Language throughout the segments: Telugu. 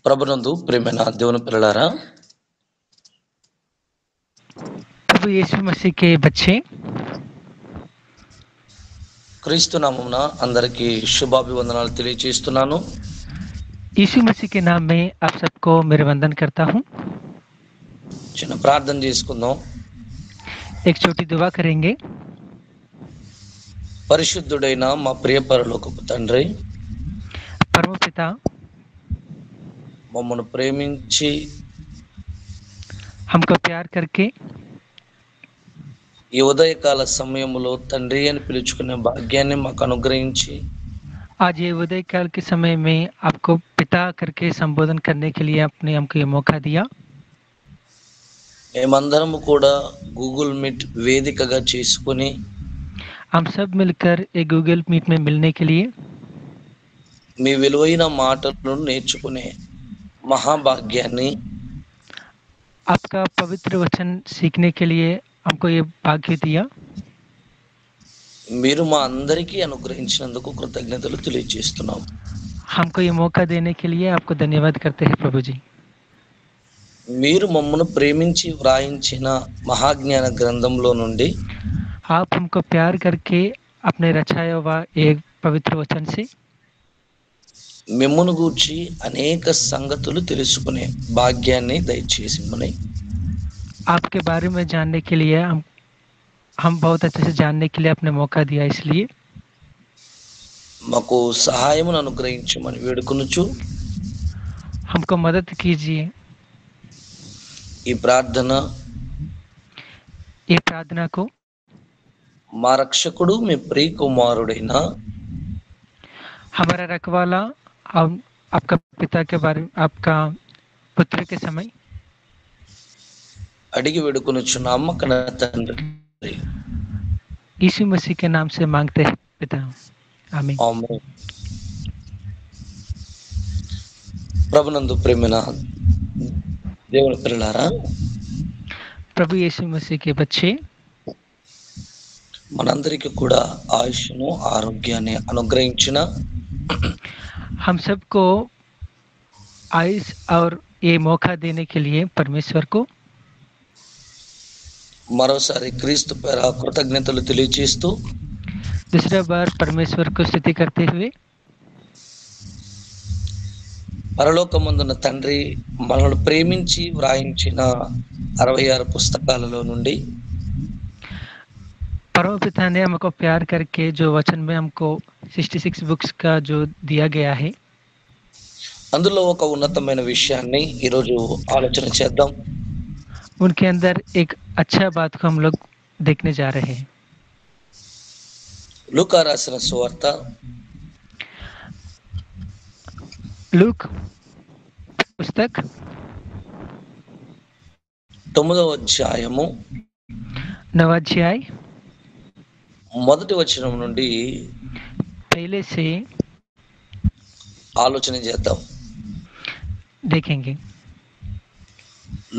ప్రభునందు ప్రియమైన దేవుని పిల్లలారా, प्रभु यीशु मसीह के बच्चे, క్రీస్తు నామమున అందరికీ శుభాభివందనాలు తెలియజేస్తున్నాను. यीशु मसीह के नाम में आप सबको मेरे वंदन करता हूँ। చిన్న ప్రార్థన చేసుకుందాం. एक छोटी दुआ करेंगे। పరిశుద్ధుడైన మా ప్రియ పరలోకపు తండ్రి, परमपिता, మమ్మల్ని ప్రేమించి हमको प्यार करके ఈ ఉదయకాల సమయంలో తండ్రి అని పిలుచుకునే భాగ్యాన్ని మాకు అనుగ్రహించి आज ये उदय काल के समय में आपको पिता करके संबोधन करने के लिए आपने हमको ये मौका दिया। మేమందరము కూడా గూగుల్ మీట్ వేదికగా చేసుకుని हम सब मिलकर एक गूगल मीट में मिलने के लिए మీ విలువైన మాటలను నేర్చుకునే మహాభాగ్యాన్ని आपका पवित्र वचन सीखने के लिए हमको ये भाग्य दिया। మీరు మా అందరికీ అనుగ్రహించినందుకు కృతజ్ఞతలు తెలియజేస్తున్నాం. हमको ये मौका देने के लिए आपको धन्यवाद करते हैं प्रभु जी। మీరు మమ్మను ప్రేమించి వ్రాయించిన మహాజ్ఞాన గ్రంథంలో నుండి आप हमको प्यार करके अपने रचाया हुआ एक पवित्र वचन से మిమ్మును గూర్చి అనేక సంగతులు తెలుసుకునే భాగ్యాన్ని దయచేసిమని आपके बारे में जानने के लिए हम बहुत अच्छे से जानने के लिए आपने मौका दिया, इसलिए మాకు సహాయమును అనుగ్రహించమని వేడుకొనుచు हमको मदद कीजिए। ఈ ప్రార్థన ये प्रार्थना को మా రక్షకుడు మీ ప్రియ కుమారుడైన हमारा रखवाला और आपका पिता के बारे में, आपका पुत्र के समय అడిగి వేడుకొనుచున్నాము కన్న తండ్రి. यीशु मसीह के नाम से मांगते हैं पिता, आमीन। ఆమేన్. ప్రభునందు ప్రేమైన దేవుని పిల్లలారా, प्रभु यीशु मसीह के बच्चे, మనందరికీ కూడా ఆయుష్ను ఆరోగ్యాన్ని అనుగ్రహించిన हम सबको आयुष और ये मौका देने के लिए परमेश्वर को మరోసారి క్రీస్తు పేర కృతజ్ఞతలు తెలియజేస్తూ दूसरा बार परमेश्वर को स्तुति करते हुए పరలోకమందున్న తండ్రి మనల్ని ప్రేమించి వ్రాయించిన 66 పుస్తకాలలో నుండి परम पिता ने हमको प्यार करके जो वचन में हमको 66 बुक्स का जो दिया गया है, అందులో ఒక ఉన్నతమైన విషయాన్ని ఈరోజు ఆలోచన చేద్దాం. उनके अंदर एक अच्छा बात को हम लोग देखने जा रहे हैं। లూకా రాసిన సువార్త लूक पुस्तक 9వ అధ్యాయము 9 अध्याय మొదటి వచనం నుండి पहले से ఆలోచన చేద్దాం. देखेंगे।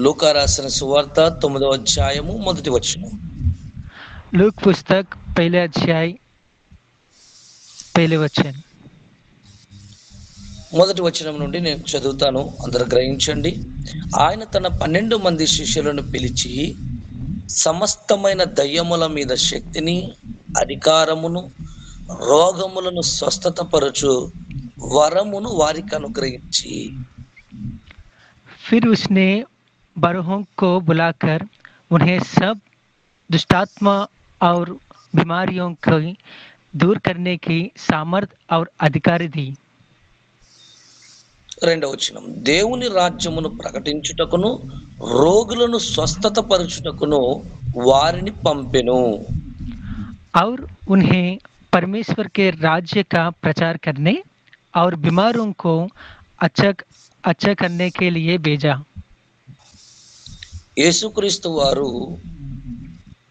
లూకా రాసిన సువార్త 9వ అధ్యాయము మొదటి వచనం. लूक पुस्तक पहले अध्याय पहले वचन। మొదటి వచనం నుండి నేను చదువుతాను, అందరూ గ్రహించండి. ఆయన తన 12 మంది శిష్యులను పిలిచి సమస్తమైన దయ్యముల మీద శక్తిని, అధికారమును, రోగములను స్వస్థతపరచు వరమును వారికి అనుగ్రహించి, फिर उसने बरहों को बुलाकर उन्हें सब दुष्टात्मा और बीमारियों को दूर करने की सामर्थ और अधिकार दी। రెండవ వచనం, దేవుని రాజ్యమును ప్రకటించుటకును రోగులను స్వస్థతపరచుటకును వారిని పంపెను. और उन्हें परमेश्वर के राज्य का प्रचार करने और बीमारों को अच्छा करने के लिए भेजा। యేసుక్రీస్తు వారు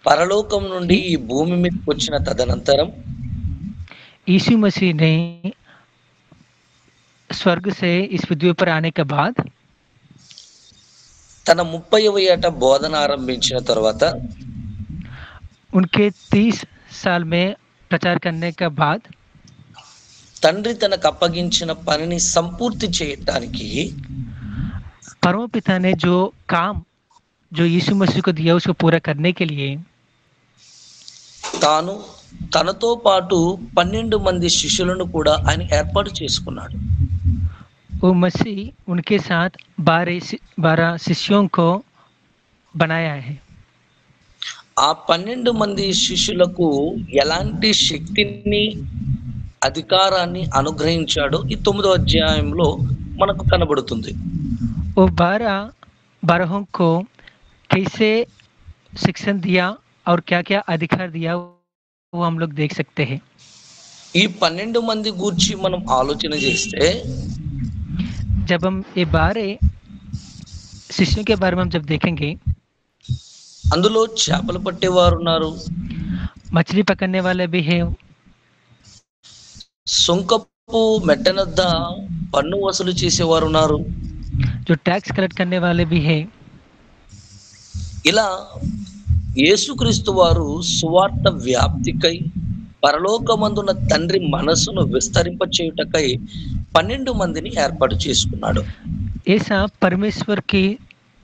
పరలోకం నుండి ఈ భూమి మీదకి వచ్చిన తదనంతరం यीशु मसीह ने स्वर्ग से इस पृथ्वी पर आने के बाद తన 30వ ఏట బోధన ఆరంభించిన తర్వాత उनके 30 साल में प्रचार करने के बाद తండ్రి తనకు అప్పగించిన పనిని సంపూర్తి చేయటానికి परमपिता ने जो काम जो यीशु मसीह को दिया उसको पूरा करने के लिए తాను తనతో పాటు 12 మంది శిష్యులను కూడా ఆయన ఏర్పాటు చేసుకున్నాడు. वो मसीह उनके साथ 12 शिष्यों को बनाया है. ఆ 12 మంది శిష్యులకు ఎలాంటి శక్తిని అధికారాన్ని అనుగ్రహించాడో ఈ 9వ అధ్యాయంలో మనకు కనబడుతుంది. वो 12 को कैसे शिक्षण दिया और क्या क्या अधिकार दिया वो हम लोग देख सकते हैं. ఈ 12 మంది గూర్చి మనం ఆలోచన చేస్తే जब हम ये 12 शिष्यों के बारे में हम जब देखेंगे, అందులో చేపలు పట్టేవారు ఉన్నారు, मछली पकड़ने वाले भी है, సుంకపు మెట్టనొద్ద పన్ను వసూలు చేసేవారు ఉన్నారు, जो टैक्स कलेक्ट करने वाले भी है. ఇలా యేసుక్రీస్తు వారు సువార్త వ్యాప్తికై పరలోకమందున్న తండ్రి మనసును విస్తరింపచేయుటకై 12 మందిని ఏర్పాటు చేసుకున్నాడు. ऐसा परमेश्वर की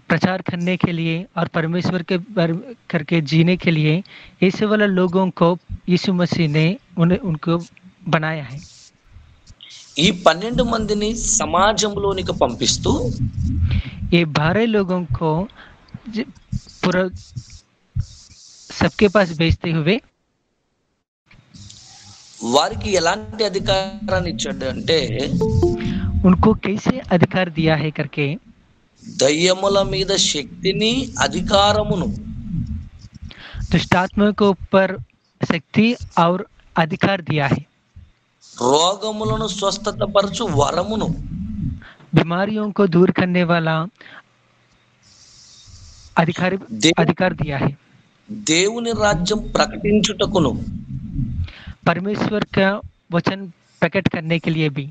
प्रचार करने के लिए और परमेश्वर के करके जीने के लिए ऐसे वाले लोगों को यीशु मसीह ने उनको बनाया है. ఈ 12 మందిని సమాజంలోనికి పంపిస్తూ ये 12 लोगों को पूरा सबके पास भेजते हुए వారికి ఎలాంటి అధికారాన్ని ఇచ్చాడు అంటే उनको कैसे अधिकार दिया है करके దయ్యముల మీద శక్తిని అధికారమును दुष्टात्मा के ऊपर शक्ति और अधिकार दिया है. రోగములను స్వస్థతపరచు వరమును बीमारियों को दूर करने वाला अधिकार दिया है. దేవుని రాజ్యం ప్రకటించుటకును परमेश्वर का वचन प्रकट करने के लिए भी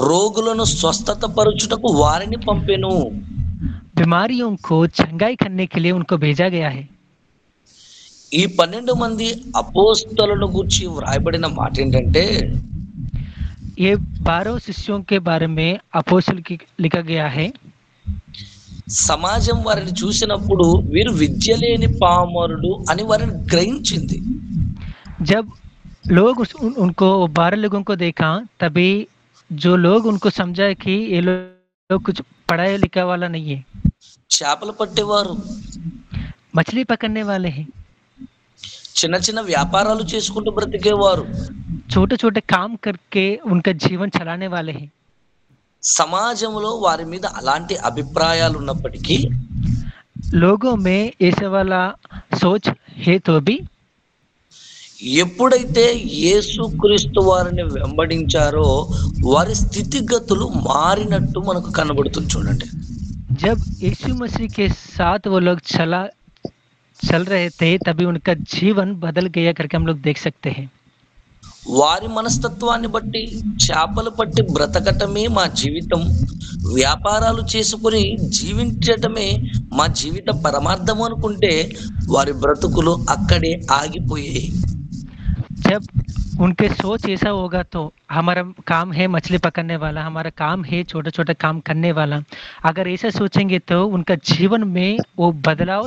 రోగులను స్వస్థతపరచుటకు వారిని పంపెను. बीमारियों को चंगाई करने के लिए उनको भेजा गया है. ఈ 12 మంది అపోస్తలులను గురించి వ్రాయబడిన మాట ఏంటంటే ये 12 शिष्यों के बारे में अपोस्तल की लिखा गया है. సమాజం వారిని చూసినప్పుడు వీరు విద్య లేని పామరుడు అని వారిని గ్రహించింది. जब लोग उनको 12 लोगों को देखा तभी जो लोग उनको समझा कि ये लोग कुछ पढ़ा लिखा वाला नहीं है. చేపలు పట్టేవారు, मछली पकड़ने वाले हैं, చిన్న చిన్న వ్యాపారాలు చేసుకుంటూ బ్రతికేవారు, छोटे छोटे काम करके उनका जीवन चलाने वाले हैं. సమాజంలో వారి మీద అలాంటి అభిప్రాయాలు ఉన్నప్పటికీ लोगों में ऐसे वाला सोच है तो भी ఎప్పుడైతే యేసుక్రీస్తు వారిని వెంబడించారో వారి స్థితిగతులు మారినట్టు మనకు కనబడుతుంది. చూడండి, जब यीशु मसीह के साथ वो लोग चल रहे थे तभी उनका जीवन बदल गया करके हम लोग देख सकते हैं. వారి మనస్తత్వాన్ని బట్టి చేపలు పట్టి బ్రతకటమే మా జీవితం, వ్యాపారాలు చేసుకుని జీవించటమే మా జీవిత పరమార్థం అనుకుంటే వారి బ్రతుకులు అక్కడే ఆగిపోయాయి. जब उनके सोच ऐसा होगा तो हमारा काम है मछली पकड़ने वाला, हमारा काम है छोटे छोटे काम करने वाला, अगर ऐसा सोचेंगे तो उनका जीवन में वो बदलाव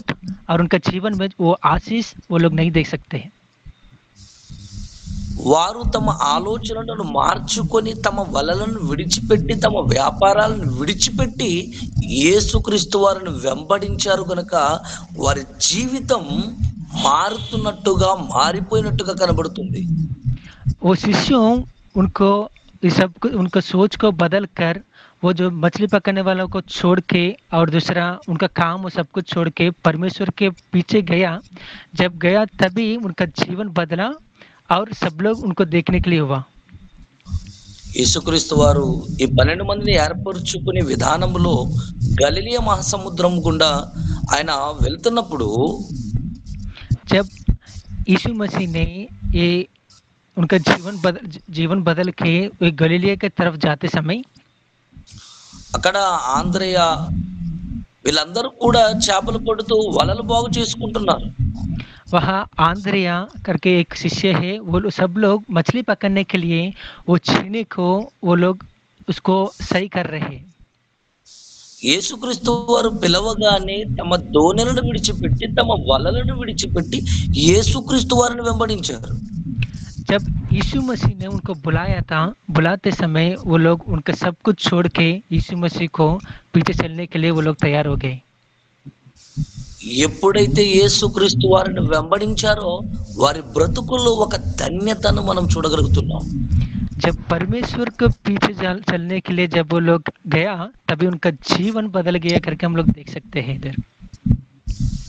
और उनका जीवन में वो आशीष वो लोग नहीं देख सकते हैं. వారు తమ ఆలోచనలను మార్చుకొని తమ వలలను విడిచిపెట్టి తమ వ్యాపారాలను విడిచిపెట్టి యేసుక్రీస్తు వారిని వెంబడించారు గనుక వారి జీవితం మారుతున్నట్టుగా మారిపోయినట్టుగా కనబడుతుంది. वो शिष्यों उनको उनको सोच को बदल कर वो जो मछली पकड़ने वालों को छोड़ के और दूसरा उनका काम वो सब कुछ छोड़ के परमेश्वर के पीछे गया. जब गया तभी उनका जीवन बदला और सब लोग उनको देखने के लिए हुआ. యేసుక్రీస్తు వారు ఈ 12 మందిని ఏర్పరచుకునే విధానంలో గలిలయ మహాసముద్రం గుండా ఆయన వెళ్తున్నప్పుడు जब यीशु मसीह ने ये उनका जीवन बदल के गलीलिया की तरफ जाते समय అక్కడ ఆంద్రేయ వీళ్ళందరూ కూడా చేపలు పడుతూ వలలు బాగు చేసుకుంటున్నారు. वहाँ आंद्रिया करके एक शिष्य है, सब लोग मछली पकड़ने के लिए वो छीने को वो लोग उसको सही कर रहे हैं। యేసుక్రీస్తు వారు పిలవగానే తమ దోణెలను విడిచిపెట్టి, తమ వలలను విడిచిపెట్టి యేసుక్రీస్తు వారిని వెంబడించారు. जब यीशु मसीह ने उनको बुलाया था, बुलाते समय वो लोग उनका सब कुछ छोड़ के यीशु मसीह को पीछे चलने के लिए वो लोग तैयार हो गए। ఎప్పుడైతే యేసుక్రీస్తు వారిని వెంబడించారో వారి బ్రతుకుల్లో ఒక ధన్యతను మనం చూడగలుగుతున్నాం. जब परमेश्वर के पीछे चलने के लिए जब वो लोग गया, तभी उनका जीवन बदल गया करके हम लोग देख सकते हैं इधर।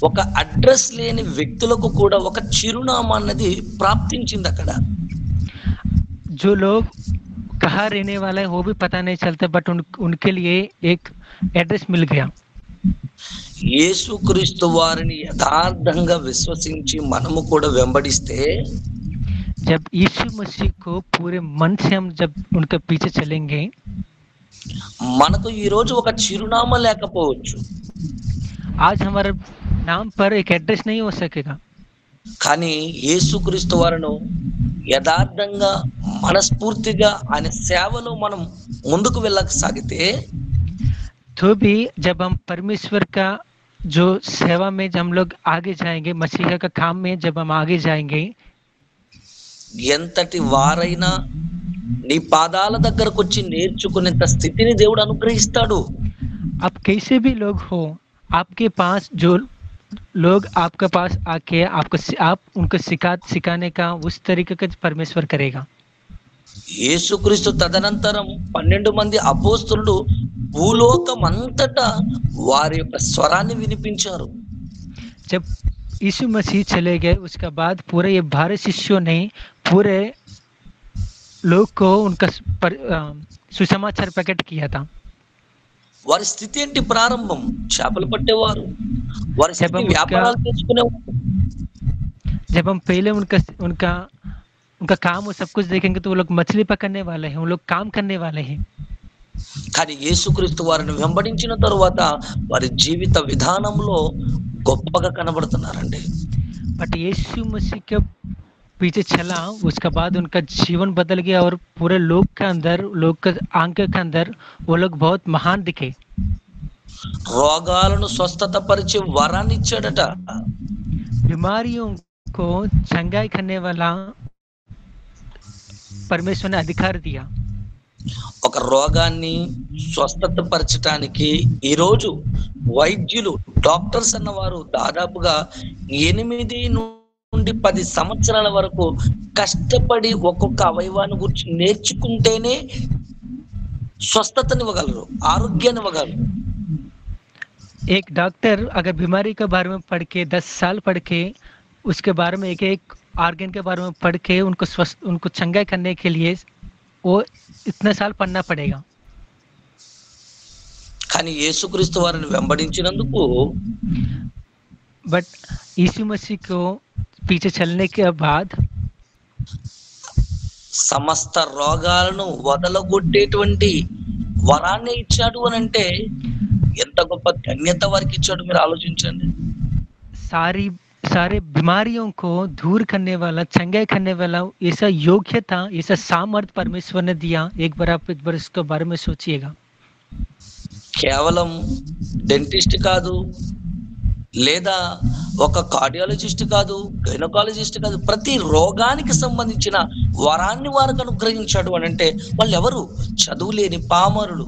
ఒక అడ్రస్ లేని వ్యక్తులకు కూడా ఒక చిరునామా అన్నది ప్రాప్తించింది అక్కడ. जो लोग कहाँ रहने वाला है वो भी पता नहीं चलता, बट उनके लिए एक एड्रेस मिल गया। యేసుక్రీస్తు వారిని యథార్థంగా విశ్వసించి మనము కూడా వెంబడిస్తే जब यीशु मसीह को पूरे मन से हम जब उनके पीछे चलेंगे, మనకు ఈ రోజు ఒక చిరునామా లేకపోవచ్చు, आज हमारे नाम पर एक एड्रेस नहीं हो सकेगा, కానీ యేసుక్రీస్తు వారిని యథార్థంగా మనస్ఫూర్తిగా ఆయన సేవలో మనం ముందుకు వెళ్ళసాగితే तो भी जब हम परमेश्वर का जो सेवा में जब हम लोग आगे जाएंगे, मसीह का काम में जब हम आगे जाएंगे, ఎంతటి వారైనా నీ పాదాల దగ్గరకు వచ్చి నేర్చుకునేంత స్థితిని దేవుడు అనుగ్రహిస్తాడు. अब कैसे भी लोग हो, आपके पास जो लोग आपके पास आके आप उनको सिखाने का उस तरीके का परमेश्वर करेगा। యేసుక్రీస్తు తదనంతరం 12 మంది అపోస్తలులు భూలోకం అంతటా వారి యొక్క స్వరాన్ని వినిపించారు. जब यीशु मसीह चले गए, उसके बाद पूरे ये 12 शिष्यों ने पूरे लोग को उनका सुसमाचार प्रकट किया था। వారి స్థితి ఏంటి? ప్రారంభం చేపలు పట్టేవారు, వారి స్థితి వ్యాపారాలు చేసుకునేవారు. जब हम पहले उनका काम वो सब कुछ देखेंगे तो वो लोग मछली पकड़ने वाले हैं, वो लोग काम करने वाले हैं। కానీ యేసుక్రీస్తు వారిని వెంబడించిన తరువాత వారి జీవిత విధానంలో గొప్పగా కనబడుతున్నారండి. बट यीशु मसीह के पीछे चला, उसके बाद उनका जीवन बदल गया और पूरे लोग के आंखों के अंदर वो लोग बहुत महान दिखे। రోగాలను స్వస్థత పరిచే వరాన్ని ఇచ్చాడట. बीमारियों को चंगाई करने वाला परमेश्वर ने अधिकार दिया। ఒక రోగాన్ని స్వస్థత పరచడానికి ఈరోజు వైద్యులు, డాక్టర్స్ అన్నవారు దాదాపుగా 8 నుండి 10 సంవత్సరాల వరకు కష్టపడి ఒక్కొక్క అవయవాన్ని గురించి నేర్చుకుంటేనే స్వస్థతనివ్వగలరు, ఆరోగ్యాన్ని ఇవ్వగలరు. एक डॉक्टर अगर बीमारी के बारे में पढ़ के 10 साल पढ़ के उसके बारे में एक ऑर्गन के बारे में पढ़ के उनको चंगाई करने के लिए वो इतने साल पढ़ना पड़ेगा। కానీ యేసుక్రీస్తు వారిని వెంబడించినందుకు, बट यीशु मसीह को पीछे चलने के बाद సమస్త రోగాలను వదలగొట్టేటువంటి వరాన్ని ఇచ్చాడు అని అంటే ఎంత గొప్ప ధన్యత వారికి ఇచ్చాడు మీరు ఆలోచించండి. सारे बीमारियों को दूर करने वाला, चंगाई करने वाला ऐसा योग्यता, ऐसा सामर्थ्य परमेश्वर ने दिया। एक बार इसके बारे में सोचिएगा। కేవలం డెంటిస్ట్ కాదు, లేదా ఒక కార్డియాలజిస్ట్ కాదు, గైనకాలజిస్ట్ కాదు, ప్రతి రోగానికి సంబంధించిన వరాన్ని వారికి అనుగ్రహించాడు అని అంటే వాళ్ళు ఎవరు? చదువు లేని పామరులు,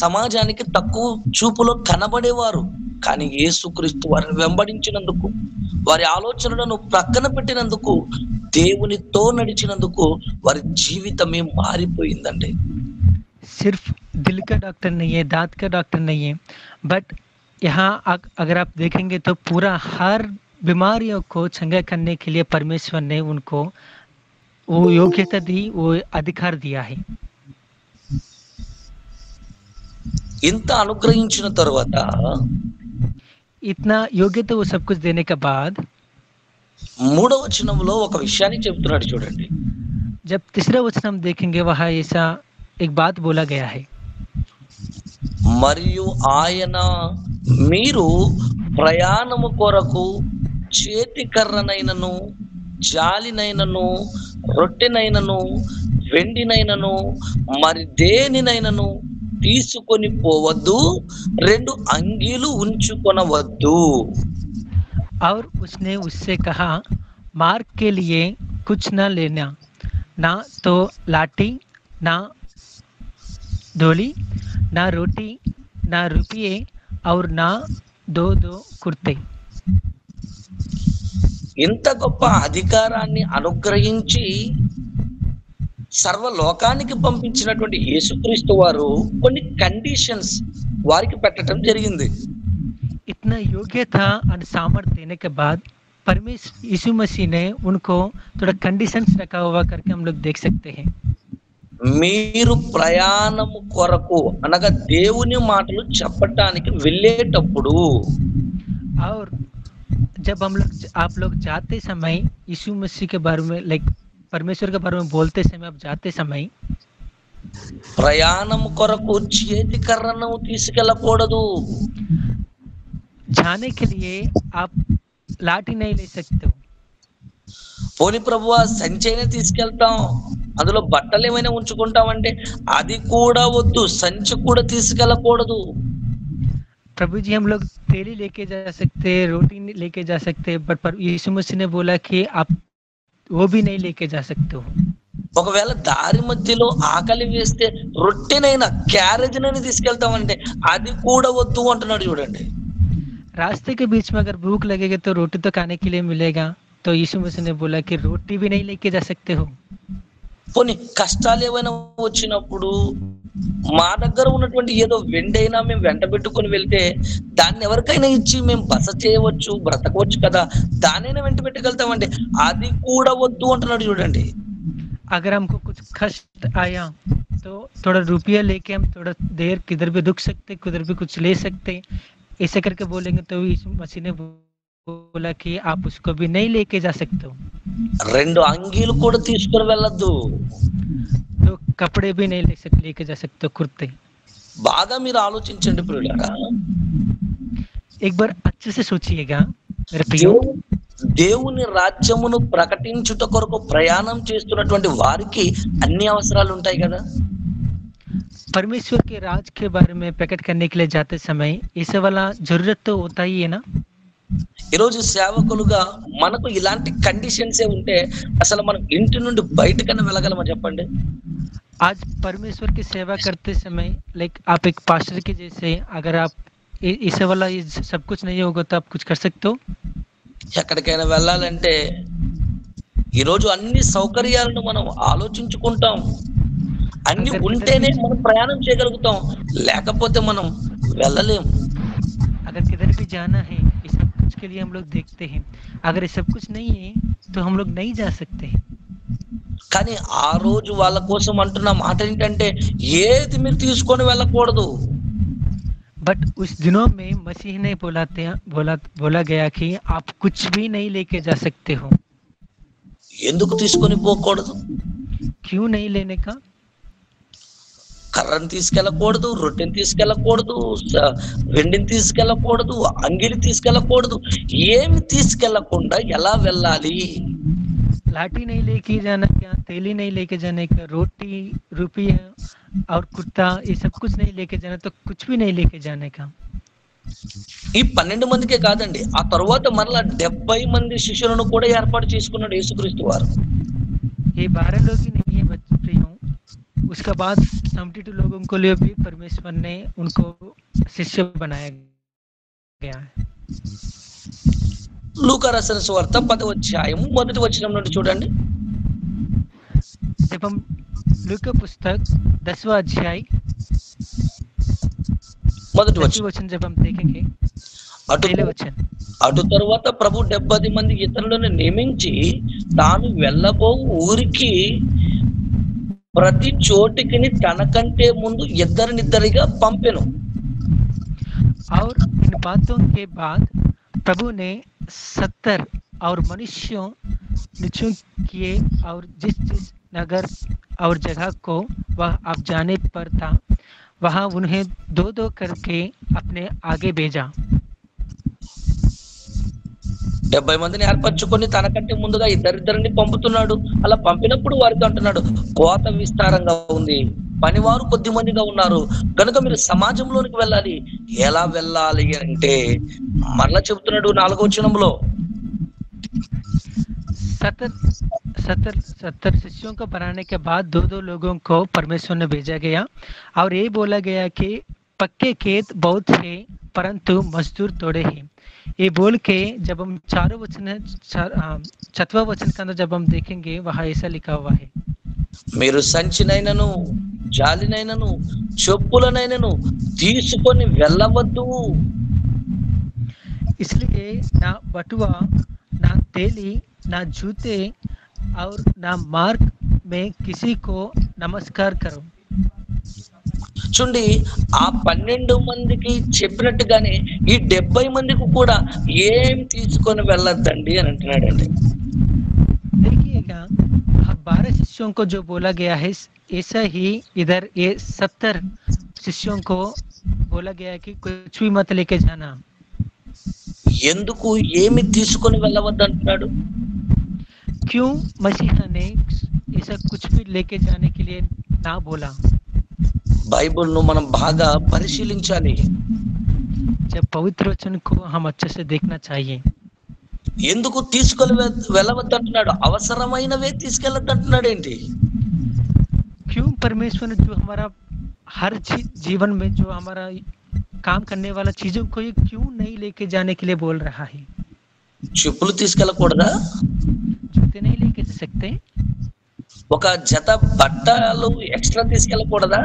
సమాజానికి తక్కువ చూపులో కనబడేవారు. కానీ యేసుక్రీస్తు వారిని వెంబడించినందుకు, వారి ఆలోచనలను ప్రక్కన పెట్టినందుకు, దేవునితో నడిచినందుకు వారి జీవితమే మారిపోయిందండి. सिर्फ दिल का डॉक्टर नहीं है, दांत का डॉक्टर नहीं है, बट यहाँ अगर आप देखेंगे तो पूरा हर बीमारियों को चंगा करने के लिए परमेश्वर ने उनको वो योग्यता दी, वो अधिकार दिया है। ఇంత అనుగ్రహించిన తర్వాత, इतना योग्यता वो सब कुछ देने के बाद 3వ వచనంలో ఒక విషయాన్ని చెప్తున్నాడు చూడండి. जब तीसरा वचन हम देखेंगे वहाँ ऐसा एक बात बोला गया है, మరియు ఆయన మీరు ప్రయాణము కొరకు చేతి కర్రనైనను జాలినైనను రొట్టెనైనను వెండినైనను మరి దేనినైనను తీసుకొని పోవద్దు, 2 అంగీలు ఉంచుకొనవద్దు. और उसने उससे कहा, मार्ग के लिए कुछ न लेना, ना तो लाठी, ना डोली, ना रोटी, ना रुपये, और ना दो कुर्ते. ఇంత గొప్ప అధికారాన్ని అనుగ్రహించి సర్వలోకానికి పంపించినటువంటి యేసుక్రీస్తు వారు కొన్ని కండిషన్స్ వారికి పెట్టడం జరిగింది. इतना योग्यता और सामर्थ्य देने के बाद परमेश्वर यीशु मसीह ने उनको थोड़ा कंडीशंस रखा हुआ करके हम लोग देख सकते हैं. మీరు ప్రయాణము కొరకు అనగా దేవుని మాటలు చెప్పటానికి వెళ్ళేటప్పుడు और जब आप लोग जाते समय यीशु मसीह के बारे में लाइक परमेश्वर के बारे में बोलते समय आप जाते समय ప్రయాణము కొరకు చేతి కర్రను తీసుకెళ్ళకూడదు. जाने के लिए आप लाठी नहीं ले सकते हो. పోని ప్రభువా సంచైనా తీసుకెళ్తాం, అందులో బట్టలు ఏమైనా ఉంచుకుంటామంటే అది కూడా వద్దు, సంచి కూడా తీసుకెళ్ళకూడదు. प्रभु जी हम लोग तेली लेके जा सकते, रोटी लेके जा सकते, बट यीशु मसीह ने बोला कि आप वो भी नहीं लेके जा सकते हो. ఒకవేళ దారి మధ్యలో ఆకలి వేస్తే రొట్టెనైనా క్యారేజ్నైనా తీసుకెళ్తామంటే అది కూడా వద్దు అంటున్నాడు చూడండి. रास्ते के बीच में अगर भूख लगेगी तो रोटी तो खाने के लिए मिलेगा, तो यीशु मसीह ने बोला कि रोटी भी नहीं लेके जा सकते हो. పోనీ కష్టాలు ఏమైనా వచ్చినప్పుడు మా దగ్గర ఉన్నటువంటి ఏదో వెండైనా మేము వెంట పెట్టుకుని వెళ్తే దాన్ని ఎవరికైనా ఇచ్చి మేము బస చేయవచ్చు, బ్రతకవచ్చు కదా, దానైనా వెంట పెట్టుకెళ్తామంటే అది కూడా వద్దు అంటున్నాడు చూడండి. अगर हमको कुछ कष्ट आया तो थोड़ा रुपया लेके हम थोड़ा देर किधर भी रुक सकते, किधर भी कुछ ले सकते, ऐसे करके बोलेंगे तो यीशु मसीह ने बोला कि आप उसको भी नहीं लेके जा सकते हो. 2 అంగీలు కూడా తీసుకుని వెళ్ళొద్దు. तो कपड़े भी नहीं लेके जा सकते, कुर्ते. బాగా మీరు ఆలోచించండి ప్రియులారా. एक बार अच्छे से सोचिएगा मेरे प्रियो. దేవుని రాజ్యమును ప్రకటించుట కొరకు ప్రయాణం చేస్తున్నటువంటి వారికి అన్ని అవసరాలు ఉంటాయి కదా. परमेश्वर के राज के बारे में प्रकट करने के लिए जाते समय ऐसे वाला जरूरत तो होता ही है ना. ఈరోజు సేవకులుగా మనకు ఇలాంటి కండిషన్సే ఉంటే అసలు మనం ఇంటి నుండి బయటకన్నా వెళ్ళగలమా చెప్పండి. आज परमेश्वर की सेवा करते समय लाइक आप एक पास्टर के जैसे अगर आप ऐसे वाला ये सब कुछ नहीं होगा तो आप कुछ कर सकते हो. ఎక్కడికైనా వెళ్ళాలంటే ఈరోజు అన్ని సౌకర్యాలను మనం ఆలోచించుకుంటాం, అన్ని ఉంటేనే మనం ప్రయాణం చేయగలుగుతాం, లేకపోతే మనం వెళ్ళలేం. अगर किधर भी जाना है ये सब कुछ के लिए हम लोग देखते हैं, अगर ये सब कुछ नहीं है तो हम लोग नहीं जा सकते. కానీ ఆ రోజు వాళ్ళ కోసం అంటున్న మాట ఏంటంటే ఏది మీరు తీసుకొని వెళ్ళకూడదు. बट उस दिनों में मसीह ने बोला गया कि आप कुछ भी नहीं लेके जा सकते हो. ఎందుకు తీసుకొని పోకూడదు? क्यों नहीं लेने का? కర్రను తీసుకెళ్ళకూడదు, రొట్టెని తీసుకెళ్ళకూడదు, వెండిని తీసుకెళ్ళకూడదు, అంగిలి తీసుకెళ్ళకూడదు. ఏమి తీసుకెళ్లకుండా ఎలా వెళ్ళాలి? लाठी नहीं लेके जाना क्या, तेली नहीं लेके जाने का, रोटी रुपया और कुर्ता ये सब कुछ नहीं लेके जाना, तो कुछ भी नहीं लेके जाने का. ఈ 12 మందికే కాదండి, ఆ తరువాత మరలా 70 మంది శిష్యులను కూడా ఏర్పాటు చేసుకున్నాడు యేసుక్రీస్తు వారు. ये 12 लोग ही नहीं है बच्चों, उसके बाद 72 लोगों को लिए भी परमेश्वर ने उनको शिष्य बनाया गया है. లూకా రాసిన సువార్త 10వ అధ్యాయం 1వ వచనం నుండి చూడండి. जब हम लूका पुस्तक 10वां अध्याय 1వ వచనం जब हम देखेंगे पहले वचन. అటు తరువాత ప్రభు 70 మంది ఇతరులను నియమించి తాను వెళ్ళబో ఊరికి ప్రతి చోటికి తనకంటే ముందు ఇద్దరినిద్దరిగా పంపెను. और इन बातों के बाद प्रभु ने 70 और मनुष्यों निश्चय किए, और जिस नगर और जगह को वह आप जाने पर था वहां उन्हें 2-2 करके अपने आगे भेजा. 70 మందిని ఏర్పరచుకొని తనకంటే ముందుగా ఇద్దరిద్దరిని పంపుతున్నాడు. అలా పంపినప్పుడు వారితో అంటున్నాడు, కోత విస్తారంగా ఉంది, పనివారు కొద్ది మందిగా ఉన్నారు, కనుక మీరు సమాజంలోనికి వెళ్ళాలి. ఎలా వెళ్ళాలి అంటే మరలా చెబుతున్నాడు 4వ వచనంలో, 70 शिष्यों को बनाने के बाद 2-2 लोगों को परमेश्वर ने भेजा गया और ये बोला गया कि पक्के खेत बहुत है परंतु मजदूर थोड़े हैं। ये बोल के जब हम 7वां वचन के अंदर जब हम देखेंगे वहाँ ऐसा लिखा हुआ है, మీరు సంచినైనను జాలినైనను చెప్పులనైనను తీసుకొని వెళ్ళవద్దు. इसलिए ना बटुआ ना तेली ना जूते और ना मार्ग में किसी को नमस्कार करो। చూడండి, ఆ 12 మందికి చెప్పినట్టుగానే ఈ 70 మందికి కూడా ఏం తీసుకొని వెళ్ళొద్దండి అని అంటున్నాడండి. देखिएगा, 12 शिष्यों को जो बोला गया है ऐसा ही इधर ये 70 शिष्यों को बोला गया है कि कुछ भी मत लेके जाना। ఎందుకు ఏమి తీసుకొని వెళ్ళవద్దు అంటున్నాడు? क्यों मसीहा ने ऐसा कुछ भी लेके जाने के लिए ना बोला? బైబిల్ను మనం బాగా పరిశీలించాలి. जब पवित्र वचन को हम अच्छे से देखना चाहिए। ఎందుకు తీసుకొని వెళ్ళవద్దు అంటున్నాడు? అవసరమైనవే తీసుకెళ్ళొద్దు అంటున్నాడు ఏంటి? क्यों परमेश्वर ने जो हमारा हर जीवन में जो हमारा काम करने वाला चीजों को ये क्यों नहीं लेके जाने के लिए बोल रहा है? చెప్పులు తీసుకెళ్ళకూడదా? जूते नहीं लेके जा सकते? ఒక జత బట్టలు ఎక్స్ట్రా తీసుకెళ్ళకూడదా?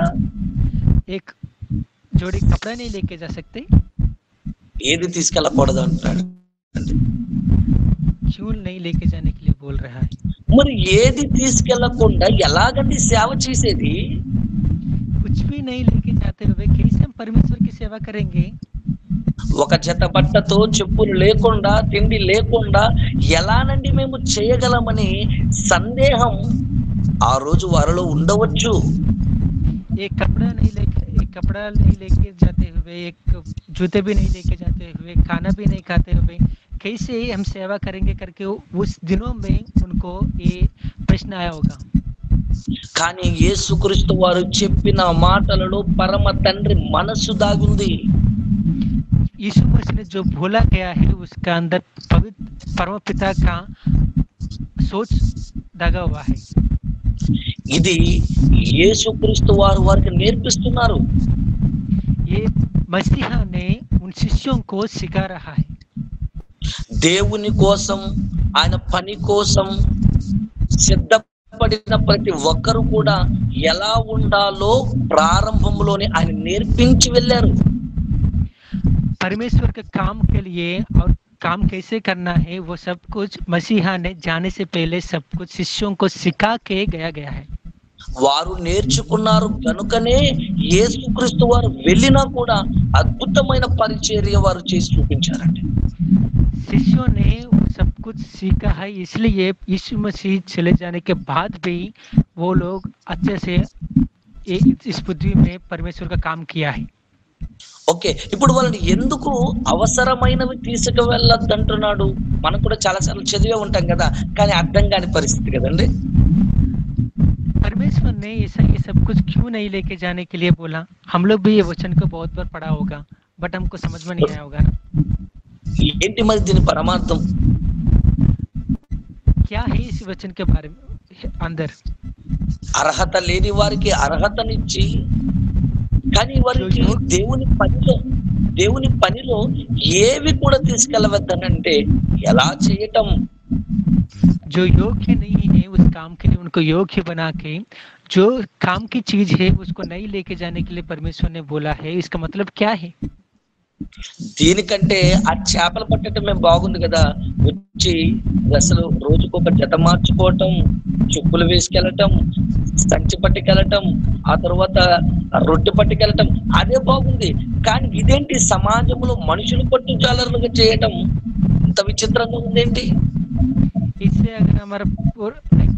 एक जोड़ी कपड़ा नहीं लेके जा सकते? ఏది తీసుకెళ్ళకూడదు అంటున్నాడు? क्यों नहीं लेके जाने के लिए बोल रहा है? మరి ఏది తీసుకెళ్ళకుండా ఎలాగండి సేవ చేసేది? कुछ भी नहीं लेके जाते हुए कैसे हम परमेश्वर की सेवा करेंगे? ఒక జత బట్టతో చెప్పులు లేకుండా తిండి లేకుండా ఎలానండి మేము చేయగలమని సందేహం ఆ రోజు వారిలో ఉండవచ్చు. एक कपड़ा नहीं लेके जाते हुए, एक जूते भी नहीं लेके जाते हुए, खाना भी नहीं खाते हुए कैसे हम सेवा करेंगे करके उस दिनों में उनको ये प्रश्न आया होगा। కానీ యేసుక్రీస్తు వారు చెప్పిన మాటలలో పరమ తండ్రి మనసు దాగుంది. यीशु मसीह ने जो बोला गया है उसका अंदर पवित्र परम पिता का सोच दगा हुआ है। ఇది యేసుక్రీస్తు వారు వారికి నేర్పిస్తున్నారు. ये मसीहा ने उन शिष्यों को सिखा रहा है। దేవుని కోసం, ఆయన పని కోసం సిద్ధపడిన ప్రతి ఒక్కరు కూడా ఎలా ఉండాలో ప్రారంభంలోనే ఆయన నేర్పించి వెళ్ళారు. परमेश्वर के काम के लिए और काम कैसे करना है वो सब कुछ मसीहा ने जाने से पहले सब कुछ शिष्यों को सिखा के गया है। వారు నేర్చుకున్నారు కనుకనే యేసుక్రీస్తు వారు వెళ్ళినా కూడా అద్భుతమైన పరిచర్య వారు చేసి చూపించారండి. शिष्यों ने वो सब कुछ सीखा है, इसलिए यीशु मसीह चले जाने के बाद भी वो लोग अच्छे से इस पृथ्वी में परमेश्वर का काम किया है। ఓకే, ఇప్పుడు వాళ్ళని ఎందుకు అవసరమైనవి తీసుకు వెళ్ళొద్దు అంటున్నాడు? మనం కూడా చాలా సార్లు చదివే ఉంటాం కదా, కానీ అర్థం కాని పరిస్థితి కదండి. परमेश्वर ने ऐसा ये सब कुछ क्यों नहीं लेके जाने के लिए बोला? हम लोग भी ये वचन को बहुत बार पढ़ा होगा बट हमको समझ में नहीं आया होगा ना। ఏంటి మరి దీని పరమార్థం? क्या है इस वचन के बारे में अंदर? అర్హత లేని వారికి అర్హతనిచ్చి, కానీ వారికి దేవుని పనిలో ఏవి కూడా తీసుకెళ్ళవద్దనంటే ఎలా చేయటం? जो योग्य नहीं है उस काम के लिए उनको योग्य बना के जो काम की चीज है उसको नहीं लेके जाने के लिए परमेश्वर ने बोला है। इसका मतलब क्या है? దీనికంటే ఆ చేపలు పట్టడమే బాగుంది కదా. వచ్చి అసలు రోజుకొక జత మార్చుకోవటం, చెప్పులు వేసుకెళ్ళటం, సంచి పట్టుకెళ్ళటం, ఆ తర్వాత రొట్టె పట్టుకెళ్ళటం, అదే బాగుంది. కానీ ఇదేంటి సమాజంలో మనుషులు పట్టుచాలరులుగా చేయటం ఇంత విచిత్రంగా ఉందేంటి? इससे अगर हमारा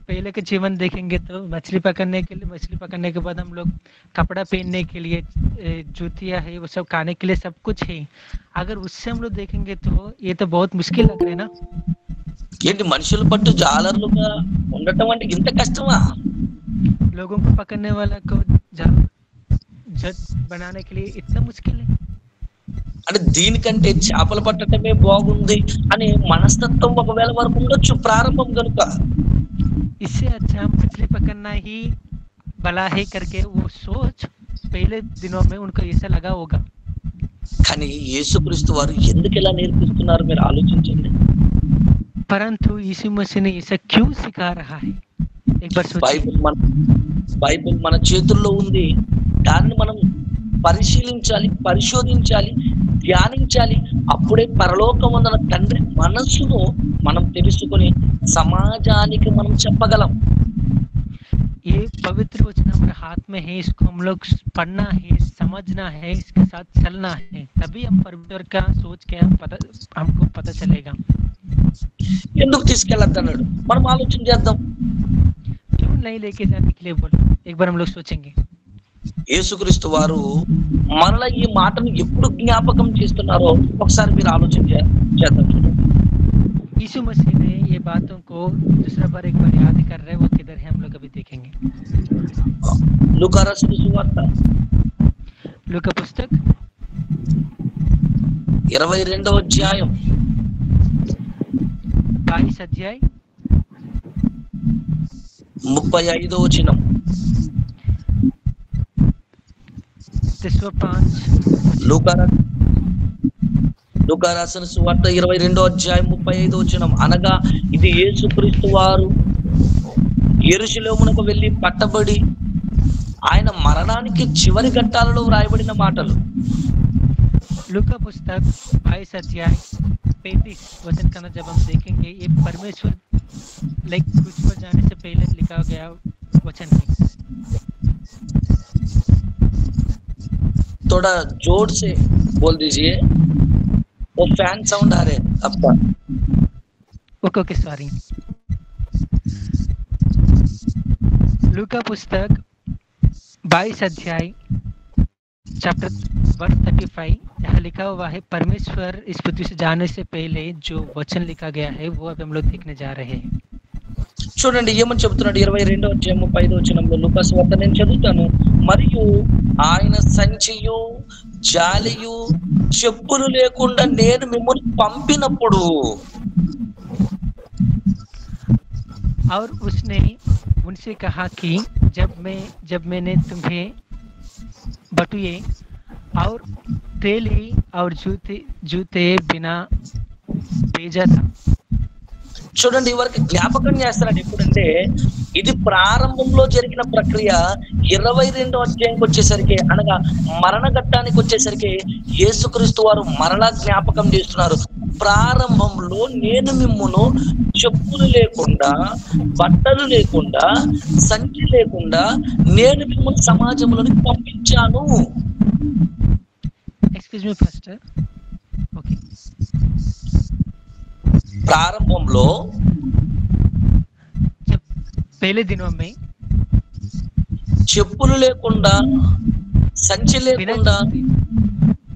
पहले के जीवन देखेंगे तो मछली पकड़ने के बाद हम लोग कपड़ा पहनने के लिए जूतियाँ है वो सब खाने के लिए सब कुछ है। अगर उससे हम लोग देखेंगे तो ये तो बहुत मुश्किल लग रहा है ना। ఏంటి మనుషుల పట్టు జాలర్లుగా ఉండటం అంటే ఇంత కష్టమా? लोगों को पकड़ने वाला को जाल जज बनाने के लिए इतना मुश्किल है। అంటే దీనికంటే చేపలు పట్టడమే బాగుంది అనే మనస్తత్వం ఒకవేళ వరకు ఉండొచ్చు ప్రారంభం కనుక. इससे अच्छा मछली पकड़ना ही भला है करके वो सोच पहले दिनों में उनको ऐसा लगा होगा। కానీ యేసుక్రీస్తు వారు ఎందుకు ఇలా నేర్పిస్తున్నారు మీరు ఆలోచించండి. परंतु यीशु मसीह ने ऐसा क्यों सिखा रहा है एक बार सोचिए। బైబిల్ మన చేతుల్లో ఉంది. దాన్ని మనం పరిశీలించాలి, పరిశోధించాలి, ధ్యానించాలి. అప్పుడే పరలోకమందున తండ్రి మనస్సును మనం తెలుసుకొని సమాజానికి మనం చెప్పగలం. ये पवित्र वचन हमारे हाथ में है, इसको हम लोग पढ़ना है, समझना है, इसके साथ चलना है, तभी हम परमेश्वर का सोच के हमको पता चलेगा। ఎందుకు తీసుకెళ్ళద్దన్నాడు మనం ఆలోచన చేద్దాం. क्यों नहीं लेके जाने के लिए बोला, एक बार हम लोग सोचेंगे। యేసుక్రీస్తు వారు మనల ఈ మాటను ఎప్పుడు జ్ఞాపకం చేస్తున్నారో ఒకసారి మీరు ఆలోచన చేద్దాం. यीशु मसीह ने ये बातों को दूसरा बार एक बार याद कर रहे हैं, वो किधर है हम लोग अभी देखेंगे। లూకా రాసిన సువార్త लूका पुस्तक 22వ అధ్యాయం 22 अध्याय 35వ వచనం. 5 లూకా రాసిన సువార్త 22వ అధ్యాయం 35వ వచనం. అనగా ఇది యేసుక్రీస్తు వారు యెరూషలేమునకు వెళ్ళి పట్టబడి ఆయన మరణానికి చివరి ఘట్టాలలో వ్రాయబడిన మాటలు. लूका पुस्तक 22 अध्याय 35 वचन का जब हम देखेंगे, ये परमेश्वर कुछ पर जाने से पहले लिखा गया वचन है। थोड़ा जोर से बोल दीजिए, वो फैन साउंड आ रहे आपका। Okay sorry. लूका पुस्तक 22 अध्याय चैप्टर वर्स 35 यहाँ लिखा हुआ है, परमेश्वर इस पृथ्वी से जाने से पहले जो वचन लिखा गया है वो अब हम लोग देखने जा रहे हैं। చూడండి ఏమని చెబుతున్నాడు 22వ అధ్యాయం 35వ వచనంలో. లూకా సువార్త నేను చదువుతాను. మరియు ఆయన సంచియు జాలియు చెప్పులు లేకుండా నేను మిమ్మల్ని పంపినప్పుడు. और उसने उनसे कहा कि जब मैंने तुम्हें बटुए और थैली और जूते बिना भेजा था। చూడండి ఇవరకు జ్ఞాపకం చేస్తున్నాడు. ఎప్పుడంటే ఇది ప్రారంభంలో జరిగిన ప్రక్రియ. 22వ అధ్యాయంకి వచ్చేసరికి అనగా మరణ ఘట్టానికి వచ్చేసరికి యేసుక్రీస్తు వారు మరలా జ్ఞాపకం చేస్తున్నారు. ప్రారంభంలో నేను మిమ్మును చెప్పులు లేకుండా, బట్టలు లేకుండా, సంచి లేకుండా నేను మిమ్మల్ని సమాజంలోకి పంపించాను. Excuse me pastor. ఓకే. ప్రారంభంలో पहले दिनों में చెప్పులు లేకుండా, సంచి లేకుండా,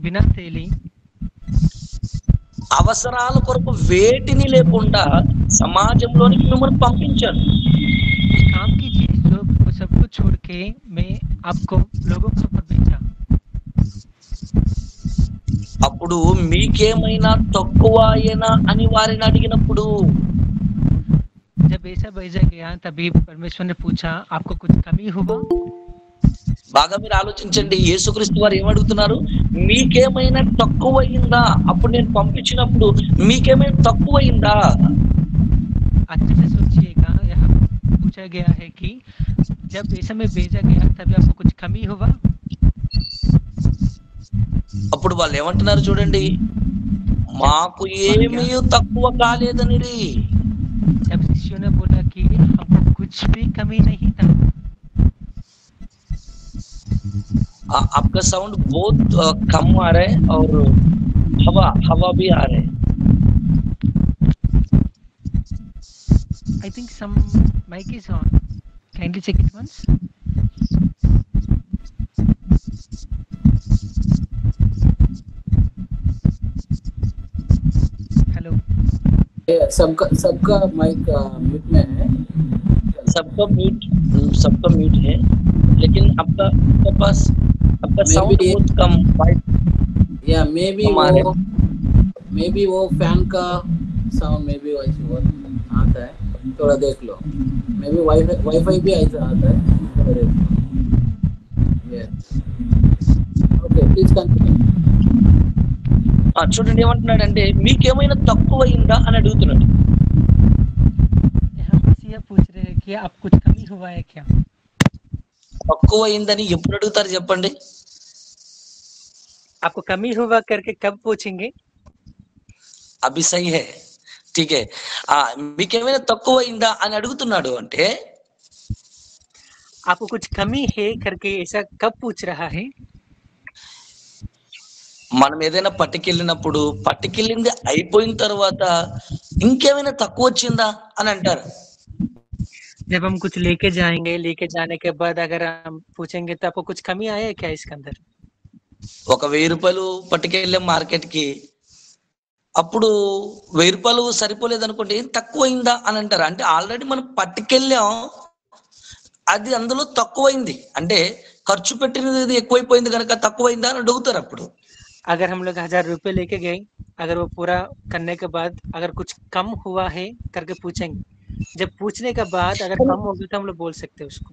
बिना थैली అవసరాల కొరకు వేటిని లేకుండా సమాజంలోనికి మిమ్మల్ని పంపించాను. काम कीजिए जो सब कुछ छोड़ के मैं आपको लोगों के ऊपर भेजा। అప్పుడు మీకేమైనా తక్కువ అయినా అని వారిని అడిగినప్పుడు, जब ऐसा भेजा गया तभी परमेश्वर ने पूछा आपको कुछ कमी हुआ। బాగా మీరు ఆలోచించండి. యేసుక్రీస్తు వారు ఏమడుగుతున్నారు? మీకేమైనా తక్కువయిందా? అప్పుడు నేను పంపించినప్పుడు మీకేమైనా తక్కువయిందా? अच्छे से सोचिएगा, यहाँ पूछा गया है कि जब ऐसा में भेजा गया तभी आपको कुछ कमी हुआ। అప్పుడు వాళ్ళు ఏమంటున్నారు చూడండి, మాకు ఏమీ తక్కువ కాలేదనిరి. जब शिष्यों ने बोला कि हमको कुछ भी कमी नहीं था। आपका साउंड बहुत कम आ रहा है और हवा भी आ रहा है. I think some mic is on. Kindly check it once. Hello. सबका माइक म्यूट में है। सबका म्यूट है, लेकिन आपके पास आपका साउंड Maybe- बहुत कम या मे बी वो फैन का साउंड मे बी आता है, थोड़ा देख लो। मे बी वाईफाई भी आता है, थोड़ा देख लो। Okay please continue. చూడండి ఏమంటున్నాడంటే మీకేమైనా తక్కువైందా అని అడుగుతున్నాడు. यहाँ मसीहा पूछ रहे हैं कि आप कुछ कमी हुआ है क्या? తక్కువైందని ఎప్పుడు అడుగుతారు చెప్పండి? आपको कमी हुआ करके कब पूछेंगे? అభి సహీ హై, ఠీక్ హై. మీకేమైనా తక్కువైందా అని అడుగుతున్నాడు అంటే आपको कुछ कमी है करके ऐसा कब पूछ रहा है? మనం ఏదైనా పట్టుకెళ్ళినప్పుడు పట్టుకెళ్ళింది అయిపోయిన తర్వాత ఇంకేమైనా తక్కువ వచ్చిందా అని అంటారు. जब हम कुछ लेके जाएंगे, लेके जाने के बाद अगर हम पूछेंगे तो आपको कुछ कमी आया है क्या इसके अंदर? ఒక 1000 రూపాయలు పట్టుకెళ్ళే మార్కెట్ కి, అప్పుడు 1000 రూపాయలు సరిపోలేదు అనుకోండి, ఏం తక్కువైందా అని అంటారు. అంటే ఆల్రెడీ మనం పట్టుకెళ్ళాం, అది అందులో తక్కువైంది అంటే ఖర్చు పెట్టినది ఎక్కువైపోయింది కనుక తక్కువైందా అని అడుగుతారు. అప్పుడు अगर हम लोग 1000 रुपए लेके गए, अगर वो पूरा करने के बाद अगर कुछ कम हुआ है करके पूछेंगे, जब पूछने के बाद अगर कम होगा तो हम लोग बोल सकते हैं उसको.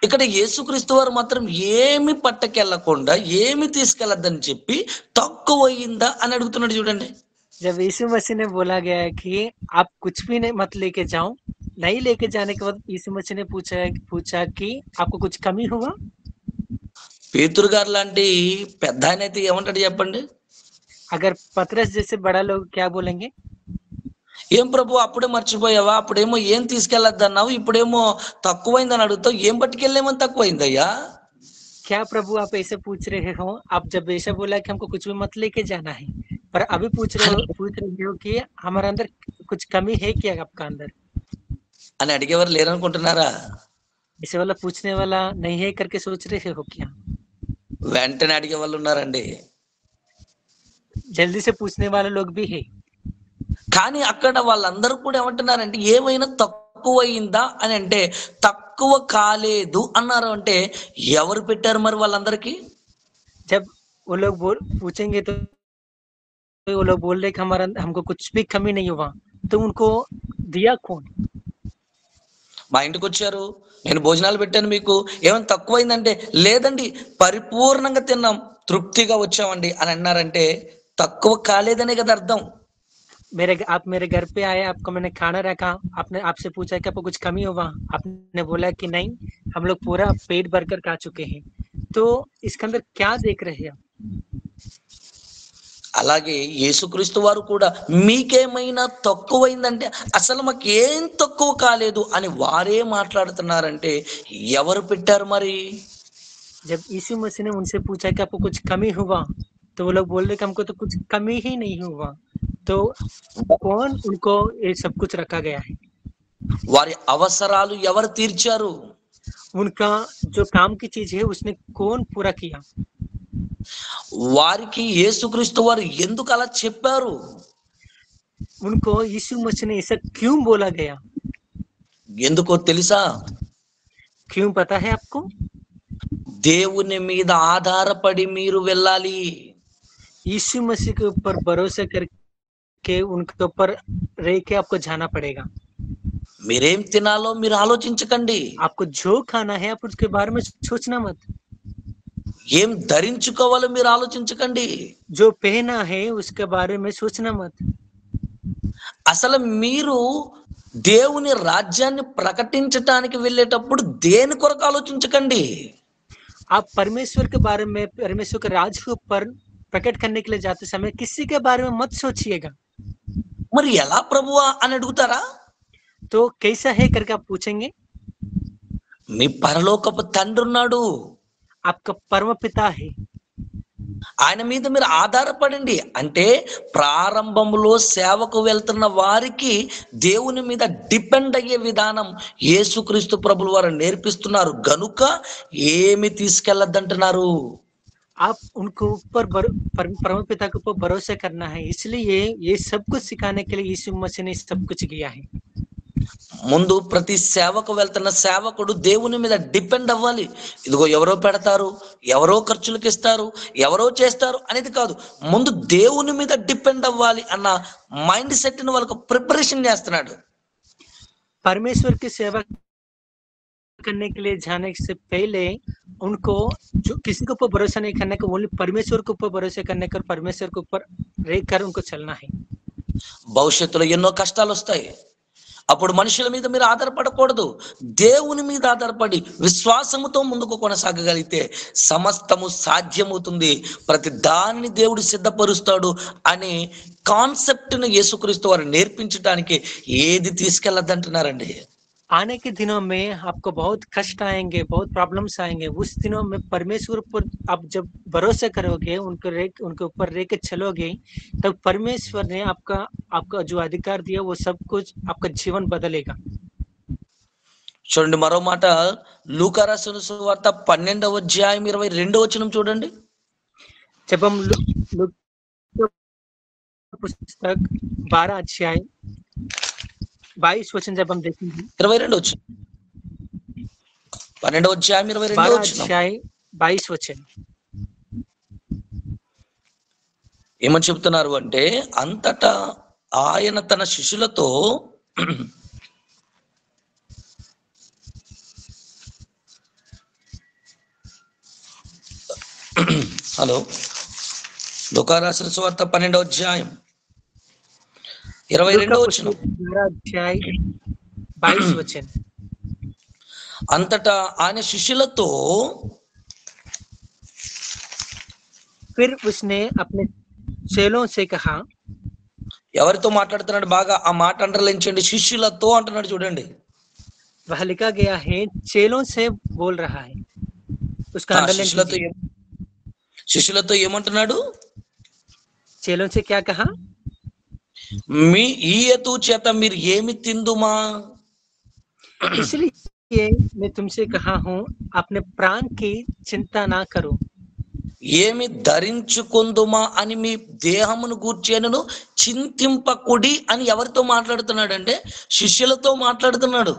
ఇక్కడ యేసుక్రీస్తు వారు మాత్రం ఏమి పట్టుకెళ్లకుండా ఏమి తీసుకెళ్లొద్దని చెప్పి తక్కువైందా అని అడుగుతున్నాడు. చూడండి, जब यीशु मसीह ने बोला गया है कि आप कुछ भी नहीं मत लेके जाओ, नहीं लेके जाने के बाद यीशु मसीह ने पूछा कि आपको कुछ कमी हुआ? పేతురు గారు లాంటి పెద్ద ఆయన అయితే ఏమంటాడు చెప్పండి? अगर पतरस जैसे बड़ा लोग क्या बोलेंगे? ఏం ప్రభు అప్పుడే మర్చిపోయావా? అప్పుడేమో ఏం తీసుకెళ్లొద్దన్నావు, ఇప్పుడేమో తక్కువైందని అడుగుతావు, ఏం పట్టుకెళ్ళేమని తక్కువైందయ్యా? क्या प्रभु आप ऐसे पूछ रहे हो? आप जब ऐसा बोला कि हमको कुछ भी मत लेके जाना है, पर अभी पूछ रहे हो कि हमारे अंदर कुछ कमी है क्या आपका अंदर? అని అడిగేవారు లేరనుకుంటున్నారా? ऐसे वाला पूछने वाला नहीं है करके सोच रहे हो क्या? వెంటనే అడిగే వాళ్ళు ఉన్నారండి. जल्दी से पूछने वाले लोग भी है. కానీ అక్కడ వాళ్ళందరూ కూడా ఏమంటున్నారంటే ఏమైనా తక్కువైందా అని అంటే తక్కువ కాలేదు అన్నారు. అంటే ఎవరు పెట్టారు మరి వాళ్ళందరికీ? जब वो लोग पूछेंगे तो वो लोग बोल रहे कि हमारा हमको कुछ भी कमी नहीं हुआ, तो उनको दिया कौन? మా ఇంటికి వచ్చారు, నేను భోజనాలు పెట్టాను, మీకు ఏమైనా తక్కువైందంటే లేదండి పరిపూర్ణంగా తిన్నాం, తృప్తిగా వచ్చామండి అని అన్నారంటే తక్కువ కాలేదనే కదా అర్థం. आप मेरे घर पे आए, आपको मैंने खाना रखा, आपने आपसे पूछा कि आपको कुछ कमी हुआ, आपने बोला कि नहीं, हम लोग पूरा पेट भरकर खा चुके हैं. तो इसके अंदर क्या देख रहे हैं आप? అలాగే యేసుక్రీస్తు వారు కూడా మీకేమైనా తక్కువైందంటే అసలు మాకు ఏం తక్కువ కాలేదు అని వారే మాట్లాడుతున్నారంటే ఎవరు పెట్టారు మరి? जब यीशु मसीह ने उनसे पूछा कि आपको कुछ कमी हुआ, तो वो लोग बोल रहे कि हमको तो कुछ कमी ही नहीं हुआ. तो कौन उनको ये सब कुछ रखा गया है? వారి అవసరాలు ఎవరు తీర్చారు? उनका जो काम की चीज है उसने कौन पूरा किया? వారికి యేసుక్రీస్తు వారు ఎందుకు అలా చెప్పారు? उनको यीशु मसीह ने ऐसा क्यों बोला गया? ఎందుకో తెలుసా? क्यों पता है आपको? దేవుని మీద ఆధారపడి మీరు వెళ్ళాలి. यीशु मसीह के ऊपर भरोसा करके उनके ऊपर रह के आपको जाना पड़ेगा. మీరేం తినాలో మీరు ఆలోచించకండి, आपको जो खाना है आप उसके बारे में सोचना मत. ఏం ధరించుకోవాలో మీరు ఆలోచించకండి. जो पहना है उसके बारे में सोचना मत. అసలు మీరు దేవుని రాజ్యాన్ని ప్రకటించటానికి వెళ్ళేటప్పుడు దేని కొరకు ఆలోచించకండి. आप परमेश्वर के बारे में, परमेश्वर के राज के ऊपर प्रकट करने के लिए जाते समय किसी के बारे में मत सोचिएगा. మరి ఎలా ప్రభువా అని అడుగుతారా? तो कैसा है करके आप पूछेंगे. మీ పరలోకపు తండ్రి ఉన్నాడు, आपका परम पिता है. ఆయన మీద మీరు ఆధారపడండి. అంటే ప్రారంభంలో సేవకు వెళ్తున్న వారికి దేవుని మీద డిపెండ్ అయ్యే విధానం యేసుక్రీస్తు ప్రభులు వారు నేర్పిస్తున్నారు గనుక ఏమి తీసుకెళ్ళద్దంటున్నారు. आप उनको ऊपर परमपिता के ऊपर भरोसा करना है, इसलिए ये सब कुछ सिखाने के लिए यीशु मसीह ने सब कुछ किया है। ముందు ప్రతి సేవకు వెళ్తున్న సేవకుడు దేవుని మీద డిపెండ్ అవ్వాలి. ఇదిగో ఎవరో పెడతారు, ఎవరో ఖర్చులకు ఇస్తారు, ఎవరో చేస్తారు అనేది కాదు, ముందు దేవుని మీద డిపెండ్ అవ్వాలి అన్న మైండ్ సెట్ ని వాళ్ళకు ప్రిపరేషన్ చేస్తున్నాడు. परमेश्वर की सेवा करने के लिए जाने से पहले उनको जो किसी के ऊपर भरोसा नहीं करने का, ओनली परमेश्वर के ऊपर भरोसा करने का, परमेश्वर के ऊपर रहकर उनको चलना है। భవిష్యత్తులో ఎన్నో కష్టాలు వస్తాయి, అప్పుడు మనుషుల మీద మీరు ఆధారపడకూడదు, దేవుని మీద ఆధారపడి విశ్వాసముతో ముందుకు కొనసాగగలిగితే సమస్తము సాధ్యమవుతుంది, ప్రతి దానిని దేవుడు సిద్ధపరుస్తాడు అనే కాన్సెప్ట్ ను యేసుక్రీస్తు వారు నేర్పించడానికి ఏది తీసుకెళ్ళద్దంటున్నారండి. आने के दिनों में आपको बहुत कष्ट आएंगे, बहुत प्रॉब्लम्स आएंगे। उस दिनों में परमेश्वर पर आप जब भरोसा करोगे, उनके ऊपर रह के चलोगे, तब परमेश्वर ने आपका जो अधिकार दिया वो सब कुछ आपका जीवन बदलेगा। చూడండి మరో మాట, లూకా రాసిన సువార్త 12వ అధ్యాయం 22వ వచనం చూడండి. जब हम पुस्तक 12 अध्याय 22 वचन जब हम देखेंगे, 22 వచనం, 12వ అధ్యాయం 22వ 12 వచనం अध्याय 22 वचन ఏమని చెప్తున్నారు అంటే, అంతటా ఆయన తన శిష్యులతో హలో, లూకా రాసిన సువార్త 12వ అధ్యాయం 22వ వచనం, 12 अध्याय 22 वचन అంతటా ఆయన శిష్యులతో फिर उसने अपने चेलों से कहा, ఎవరితో మాట్లాడుతున్నాడు, బాగా ఆ మాట అండర్లైన్ చేయండి, శిష్యులతో అంటున్నాడు చూడండి. वह लिखा गया है चेलों से बोल रहा है, उसका अंडरलाइन कीजिए। శిష్యులతో ఏమంటున్నాడు, चेलों से क्या कहा, మీ ఈ ఎతు చేత మీరు ఏమి తిందుమా, इसलिए मैं तुमसे कहा हूँ अपने प्राण की चिंता ना करो, ఏమి ధరించుకుందుమా అని మీ దేహమును గూర్చేనను చింతింపకుడి అని ఎవరితో మాట్లాడుతున్నాడు అంటే శిష్యులతో మాట్లాడుతున్నాడు.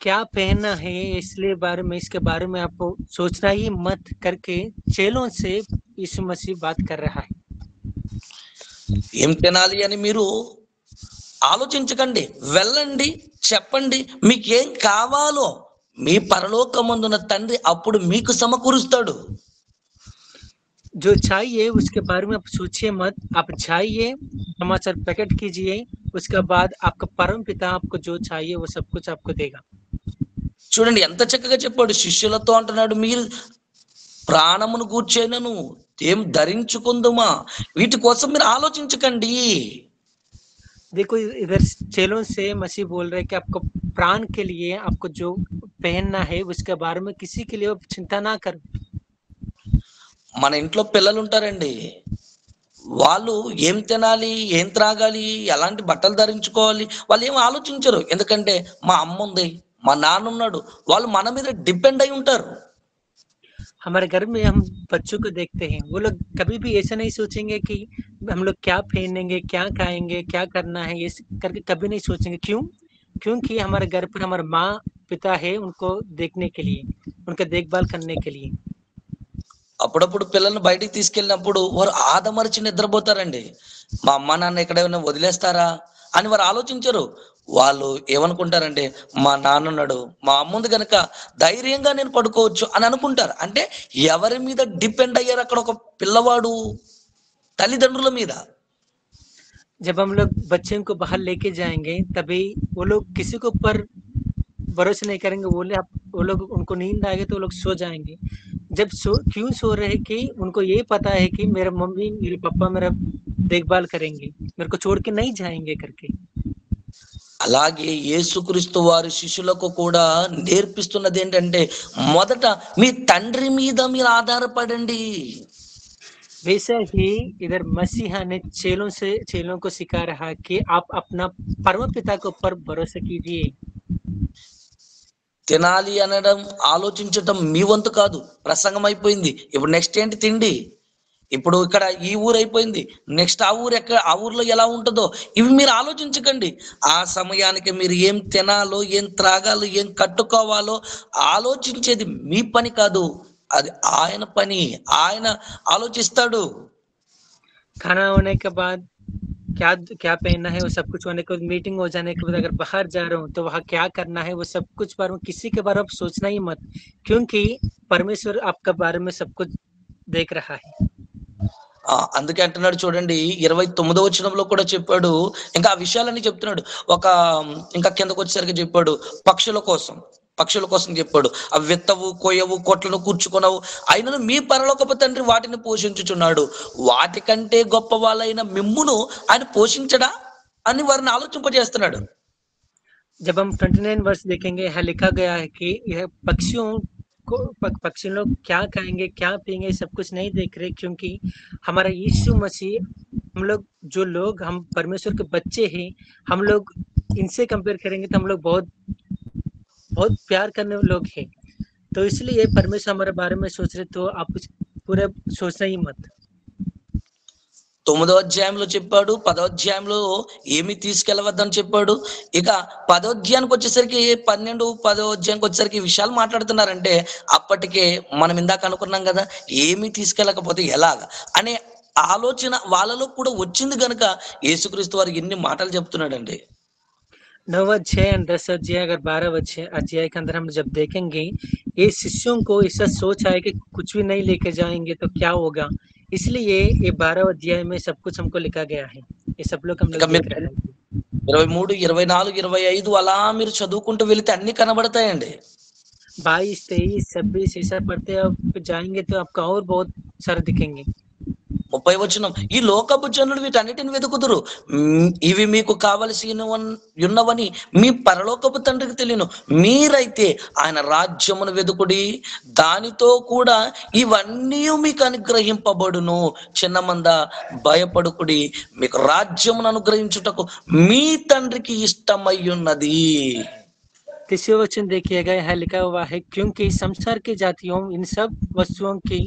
क्या पहनना है इसलिए इसके बारे में आपको सोचना ही मत करके चेलों से यीशु मसीह बात कर रहा है। ఏం తినాలి అని మీరు ఆలోచించకండి, వెళ్ళండి, చెప్పండి, మీకేం కావాలో మీ పరలోకమందున తండ్రి అప్పుడు మీకు సమకూరుస్తాడు. जो चाहिए उसके बारे में आप सोचिए मत, आप जाइए, समाचार प्रकट कीजिए, उसके बाद आपका परम पिता आपको जो चाहिए वो सब कुछ आपको देगा। చూడండి ఎంత చక్కగా చెప్పాడు, శిష్యులతో అంటున్నాడు మీరు ప్రాణమును గూర్చేనను ఏం ధరించుకుందుమా, వీటి కోసం మీరు ఆలోచించకండి. देखो इधर चेलों से मसीह बोल रहे कि आपको प्राण के लिए आपको जो पहनना है उसके बारे में किसी के लिए चिंता ना करो। మన ఇంట్లో పిల్లలు ఉంటారండి, వాళ్ళు ఏం తినాలి, ఏం త్రాగాలి, ఎలాంటి బట్టలు ధరించుకోవాలి వాళ్ళు ఏం ఆలోచించరు, ఎందుకంటే మా అమ్మ ఉంది, మా నాన్న ఉన్నాడు, వాళ్ళు మన మీద డిపెండ్ అయి ఉంటారు. हमारे घर में हम बच्चों को देखते हैं, वो लोग कभी भी ऐसा नहीं सोचेंगे कि हम लोग क्या पहनेंगे, क्या खाएंगे, क्या करना है, ये करके कभी नहीं सोचेंगे। क्यों? क्योंकि हमारे घर पर हमारे माँ पिता है उनको देखने के लिए, उनका देखभाल करने के लिए। అప్పుడప్పుడు పిల్లల్ని బయటికి తీసుకెళ్ళినప్పుడు వారు ఆదమరిచి నిద్రపోతారండి, మా అమ్మ నాన్న ఎక్కడైనా వదిలేస్తారా అని వారు ఆలోచించరు. వాళ్ళు ఏమనుకుంటారంటే మా నాన్న ఉన్నాడు, మా అమ్మ ఉంది కనుక ధైర్యంగా నేను పడుకోవచ్చు అని అనుకుంటారు. అంటే ఎవరి మీద డిపెండ్ అయ్యారు అక్కడ ఒక పిల్లవాడు, తల్లిదండ్రుల మీద. जब हम लोग बच्चों को बाहर लेके जाएंगे तभी वो लोग किसी के ऊपर भरोसा नहीं करेंगे, वो लोग उनको नींद आएगी तो वो लोग सो जाएंगे। जब क्यों सो रहे हैं कि उनको ये पता है कि मेरे मम्मी मेरे पापा मेरा देखभाल करेंगे, मेरे को छोड़ के नहीं जाएंगे करके। అలాగే యేసుక్రీస్తు వారి శిష్యులకు కూడా నేర్పిస్తున్నది ఏంటంటే మొదట మీ తండ్రి మీద మీరు ఆధారపడండి. वैसा ही इधर मसीहा ने चेलों को सिखा रहा कि आप अपना परम पिता के ऊपर भरोसा कीजिए। తినాలి అనడం ఆలోచించటం మీ వంతు కాదు, ప్రసంగం అయిపోయింది. ఇప్పుడు నెక్స్ట్ ఏంటి? తిండి. ఇప్పుడు ఇక్కడ ఈ ఊరు అయిపోయింది, నెక్స్ట్ ఆ ఊరు ఎక్కడ, ఆ ఊర్లో ఎలా ఉంటుందో ఇవి మీరు ఆలోచించకండి. ఆ సమయానికి మీరు ఏం తినాలో, ఏం త్రాగాలో, ఏం కట్టుకోవాలో ఆలోచించేది మీ పని కాదు, అది ఆయన పని. ఆయన ఆలోచిస్తాడు. खाना होने के बाद क्या क्या पहनना है वो सब कुछ होने के बाद, मीटिंग हो जाने के बाद अगर बाहर जा रहा हूँ तो वहाँ क्या करना है वो सब कुछ बारे में किसी के बारे में सोचना ही मत, क्योंकि परमेश्वर आपका बारे में सब कुछ देख रहा है। అందుకే అంటున్నాడు చూడండి, 29వ వచనంలో కూడా చెప్పాడు. ఇంకా ఆ విషయాలన్నీ చెప్తున్నాడు. ఇంకా కిందకు వచ్చేసరికి చెప్పాడు పక్షుల కోసం చెప్పాడు. అవి విత్తవు, కోయవు, కొట్లను కూర్చుకొనవు, అయినను మీ పరలోకపు తండ్రి వాటిని పోషించుచున్నాడు. వాటికంటే గొప్ప వాళ్ళైన మిమ్మును ఆయన పోషించడా అని వారిని ఆలోచింపజేస్తున్నాడు. जब हम 29 वर्ष देखेंगे, यहाँ लिखा गया है कि यह पक्षी लोग क्या खाएंगे, क्या पिएंगे, सब कुछ नहीं देख रहे, क्योंकि हमारा यीशु मसीह, हम परमेश्वर के बच्चे हैं, हम लोग इनसे कंपेयर करेंगे तो हम लोग बहुत बहुत प्यार करने लोग हैं। तो इसलिए परमेश्वर हमारे बारे में सोच रहे, तो आप पूरा सोचना ही मत। 9వ అధ్యాయంలో చెప్పాడు, 10వ అధ్యాయంలో ఏమి తీసుకెళ్లవద్దని చెప్పాడు. ఇక 10వ అధ్యాయానికి వచ్చేసరికి 10వ అధ్యాయానికి వచ్చేసరికి ఈ విషయాలు మాట్లాడుతున్నారంటే అప్పటికే మనం ఇందాక అనుకున్నాం కదా, ఏమి తీసుకెళ్ళకపోతే ఎలాగా అనే ఆలోచన వాళ్ళలో కూడా వచ్చింది గనుక యేసుక్రీస్తు వారు ఎన్ని మాటలు చెప్తున్నాడండి. 9 अध्याय 10 अध्याय अगर 12 अध्याय के अंदर हम जब देखेंगे, ये शिष्यों को ऐसा सोच आए कि कुछ भी नहीं लेके जाएंगे तो क्या होगा, इसलिए ये 12 अध्याय में सब कुछ हमको लिखा गया है। ये सब लोग हम लोग देख रहे हैं। 23, 24, 25 అలా మీరు చదువుకుంటూ వెళితే అన్ని కనబడతాయండి. 22, 23, 26 ऐसा पढ़ते आप जाएंगे तो आपको और बहुत सारे दिखेंगे। 30వ వచనం, ఈ లోకపు జనులు వీటన్నిటిని వెతుకుదురు, ఇవి మీకు కావలసి ఉన్నవని మీ పరలోకపు తండ్రికి తెలియను. మీరైతే ఆయన రాజ్యమును వెతుకుడి, దానితో కూడా ఇవన్నీ మీకు అనుగ్రహింపబడును. చిన్నమంద భయపడుకుడి, మీకు రాజ్యమును అనుగ్రహించుటకు మీ తండ్రికి ఇష్టమై ఉన్నది. 30वें वचन देखिएगा, यहाँ लिखा हुआ है, क्योंकि संसार की जातियों इन सब वस्तुओं की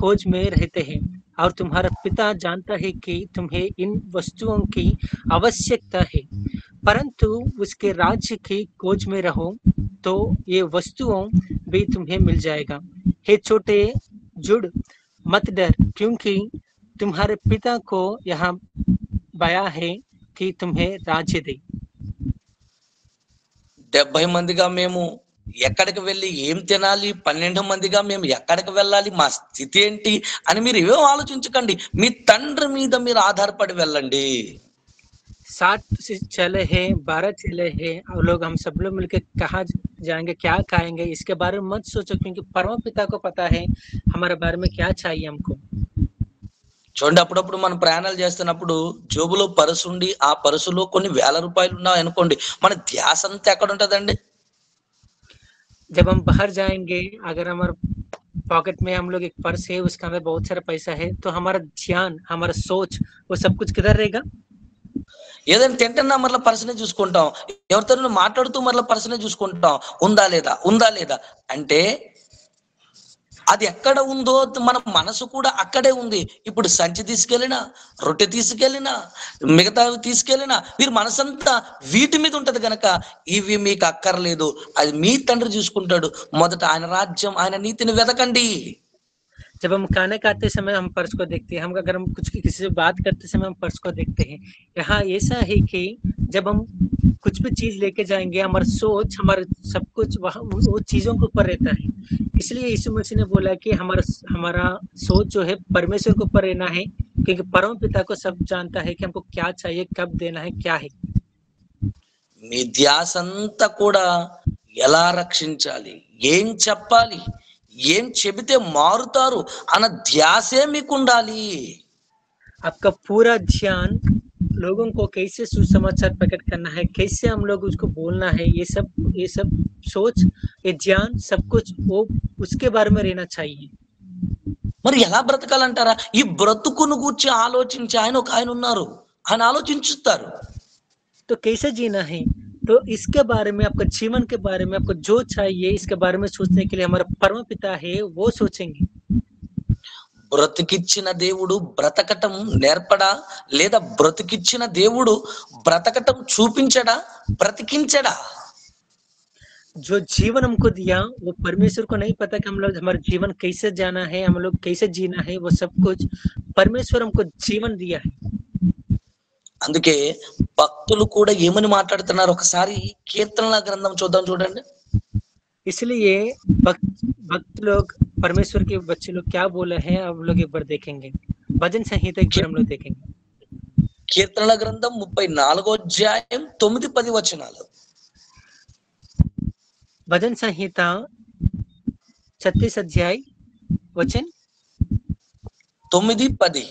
खोज में रहते हैं, और तुम्हारा पिता जानता है कि तुम्हें इन वस्तुओं की आवश्यकता है, परंतु उसके राज्य की खोज में रहो तो ये वस्तुओं भी तुम्हें मिल जाएगा। हे छोटे, जुड़ मत डर, क्योंकि तुम्हारे पिता को यहाँ बया है कि तुम्हें राज्य दे। 70 మందిగా మేము ఎక్కడికి వెళ్ళి ఏం తినాలి, 12 మందిగా మేము ఎక్కడికి వెళ్ళాలి, మా స్థితి ఏంటి అని మీరు ఏమో ఆలోచించకండి. మీ తండ్రి మీద మీరు ఆధారపడి వెళ్ళండి. 7 चले हैं, 12 चले हैं, और लोग हम सब लोग मिलकर कहाँ जाएंगे, क्या खाएंगे, इसके बारे में मत सोचो, क्योंकि परम पिता को पता है हमारे बारे में क्या चाहिए हमको। చూడండి, అప్పుడప్పుడు మనం ప్రయాణాలు చేస్తున్నప్పుడు జోబులో పర్సు ఉండి ఆ పర్సులో కొన్ని వేల రూపాయలు ఉన్నాయి అనుకోండి, మన ధ్యాస అంతా ఎక్కడ ఉంటదండి? जब हम बाहर जाएंगे, अगर हमारे पॉकेट में हम लोग एक पर्स है, उसके अंदर बहुत सारा पैसा है, तो हमारा ध्यान, हमारा सोच, वो सब कुछ किधर रहेगा? ఏదైనా తింటున్నా మరలా పర్సనే చూసుకుంటాం, ఎవరితో మాట్లాడుతూ మరలా పర్సనే చూసుకుంటాం, ఉందా లేదా అంటే అది ఎక్కడ ఉందో మన మనసు కూడా అక్కడే ఉంది. ఇప్పుడు సంచి తీసుకెళ్ళినా, రొట్టె తీసుకెళ్ళినా, మిగతావి తీసుకెళ్ళినా మీరు మనసంతా వీటి మీద ఉంటది కనుక ఇవి మీకు అక్కర్లేదు, అది మీ తండ్రి చూసుకుంటాడు. మొదట ఆయన రాజ్యం, ఆయన నీతిని వెతకండి. जब हम खाने खाते समय हम पर्स को देखते हैं, अगर हम कुछ किसी से बात करते समय हम पर्स को देखते हैं। यहाँ ऐसा है कि जब हम कुछ भी चीज लेके जाएंगे, हमारा सोच, हमारा सब कुछ वहाँ वो चीजों के ऊपर रहता है। इसलिए यीशु मसीह ने बोला कि हमारा सोच जो है परमेश्वर के ऊपर रहना है, क्योंकि परम पिता को सब जानता है कि हमको क्या चाहिए, कब देना है, क्या है। మీ ధ్యాస అంతా కూడా ఎలా రక్షించాలి, ఏం చెప్పాలి, ఏం చెబితే మారుతారు అన్న ధ్యాసే మీకు ఉండాలి. आपका पूरा ध्यान लोगों को कैसे सुसमाचार प्रकट करना है, कैसे हम लोग उसको बोलना है, ये सब सोच, ये ध्यान, सब कुछ वो उसके बारे में रहना चाहिए. మరి ఎలా బ్రతకాలంటారా? ఈ బ్రతుకును గూర్చి ఆలోచించి ఆయన ఉన్నారు. ఆయన ఆలోచించుతారు. तो कैसे जीना है? तो इसके बारे में, आपका जीवन के बारे में आपको जो चाहिए इसके बारे में सोचने के लिए हमारा परम पिता है, वो सोचेंगे। బ్రతికిచ్చిన దేవుడు బ్రతకటం నేర్పడా? లేదా బ్రతికిచ్చిన దేవుడు బ్రతకటం చూపించడా? బ్రతికించడా? जो जीवन हमको दिया वो परमेश्वर को नहीं पता कि हम लोग हमारा जीवन कैसे जाना है, हम लोग कैसे जीना है, वो सब कुछ परमेश्वर हमको जीवन दिया है। అందుకే భక్తులు కూడా ఏమని మాట్లాడుతున్నారు? ఒకసారి కీర్తనల గ్రంథం చూద్దాం, చూడండి. इसलिए भक्त लोग, परमेश्वर के बच्चे लोग क्या बोले हैं, आप लोग एक बार देखेंगे। भजन संहिता एक बार हम लोग देखेंगे। కీర్తనల గ్రంథం 34వ అధ్యాయం 9-10 వచనాలు. भजन संहिता 36 अध्याय वचन 9-10.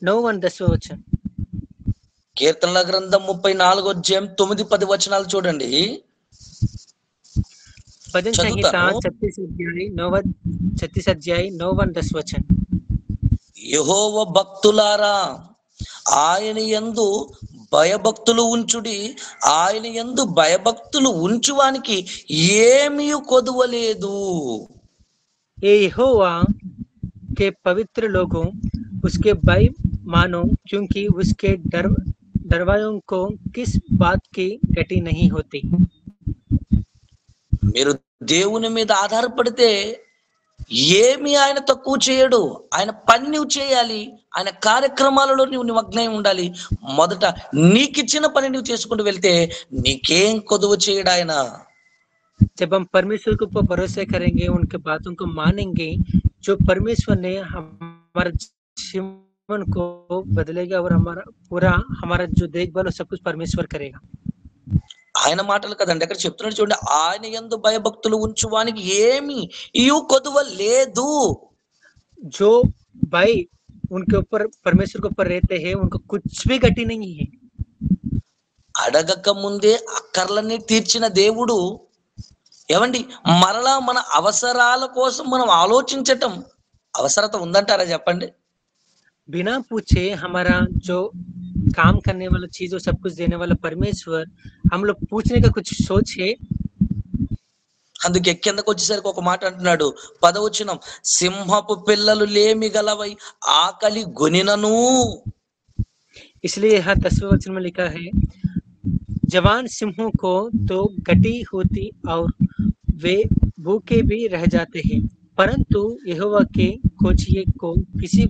9 और 10 वचन। కీర్తనల గ్రంథం 34వ అధ్యాయం 9-10 వచనాలు చూడండి. भजन संहिता 36 अध्याय 9 और 10 वचन। యెహోవా భక్తులారా, ఆయన యందు భయభక్తులు ఉంచుడి. ఆయన యందు భయభక్తులు ఉంచువానికి ఏమీ కొదువలేదు. ये यहोवा के पवित्र लोगों उसके भय मानो, क्योंकि उसके डरवायों को किस बात की घटी नहीं होती। మీరు దేవుని మీద ఆధారపడితే ఏమి ఆయన తక్కువ చేయడు. ఆయన పని నువ్వు చేయాలి. ఆయన కార్యక్రమాలలో నువ్వు నిమగ్నై ఉండాలి. మొదట నీకిచ్చిన పని నువ్వు చేసుకుంటూ వెళ్తే నీకేం కొదువ చేయడు ఆయన. जब हम परमेश्वर के ऊपर भरोसा करेंगे, उनके बातों को मानेंगे, जो परमेश्वर ने हमारा जीवन को बदलेगा और हमारा जो देखभाल सब कुछ परमेश्वर करेगा। ఆయన మాటలు కదండి, అక్కడ చెప్తున్నాడు చూడండి, ఆయన యందు భయభక్తులు ఉంచువానికి ఏమి కొదువ లేదు. जो भाई उनके ऊपर, परमेश्वर के ऊपर रहते हैं, उनको कुछ भी घटी नहीं है। అడగక ముందే అక్కర్లన్నీ తీర్చిన దేవుడు, ఏమండి మరలా మన అవసరాల కోసం మనం ఆలోచించటం అవసరత ఉందంటారా చెప్పండి? बिना पूछे हमारा जो काम करने वाला चीज और सब कुछ देने वाला परमेश्वर, हम लोग पूछने का कुछ सोच है? అందుకే కిందకు వచ్చేసరికి ఒక మాట అంటున్నాడు, 10వ వచనం, సింహపు పిల్లలు లేమి గలవై ఆకలి గొనినను. इसलिए यहाँ 10वें वचन में लिखा है, जवान सिंहों को तो घटी होती और वे भूखे भी रह जाते हैं, परंतु यहोवा के खोजिए को किसी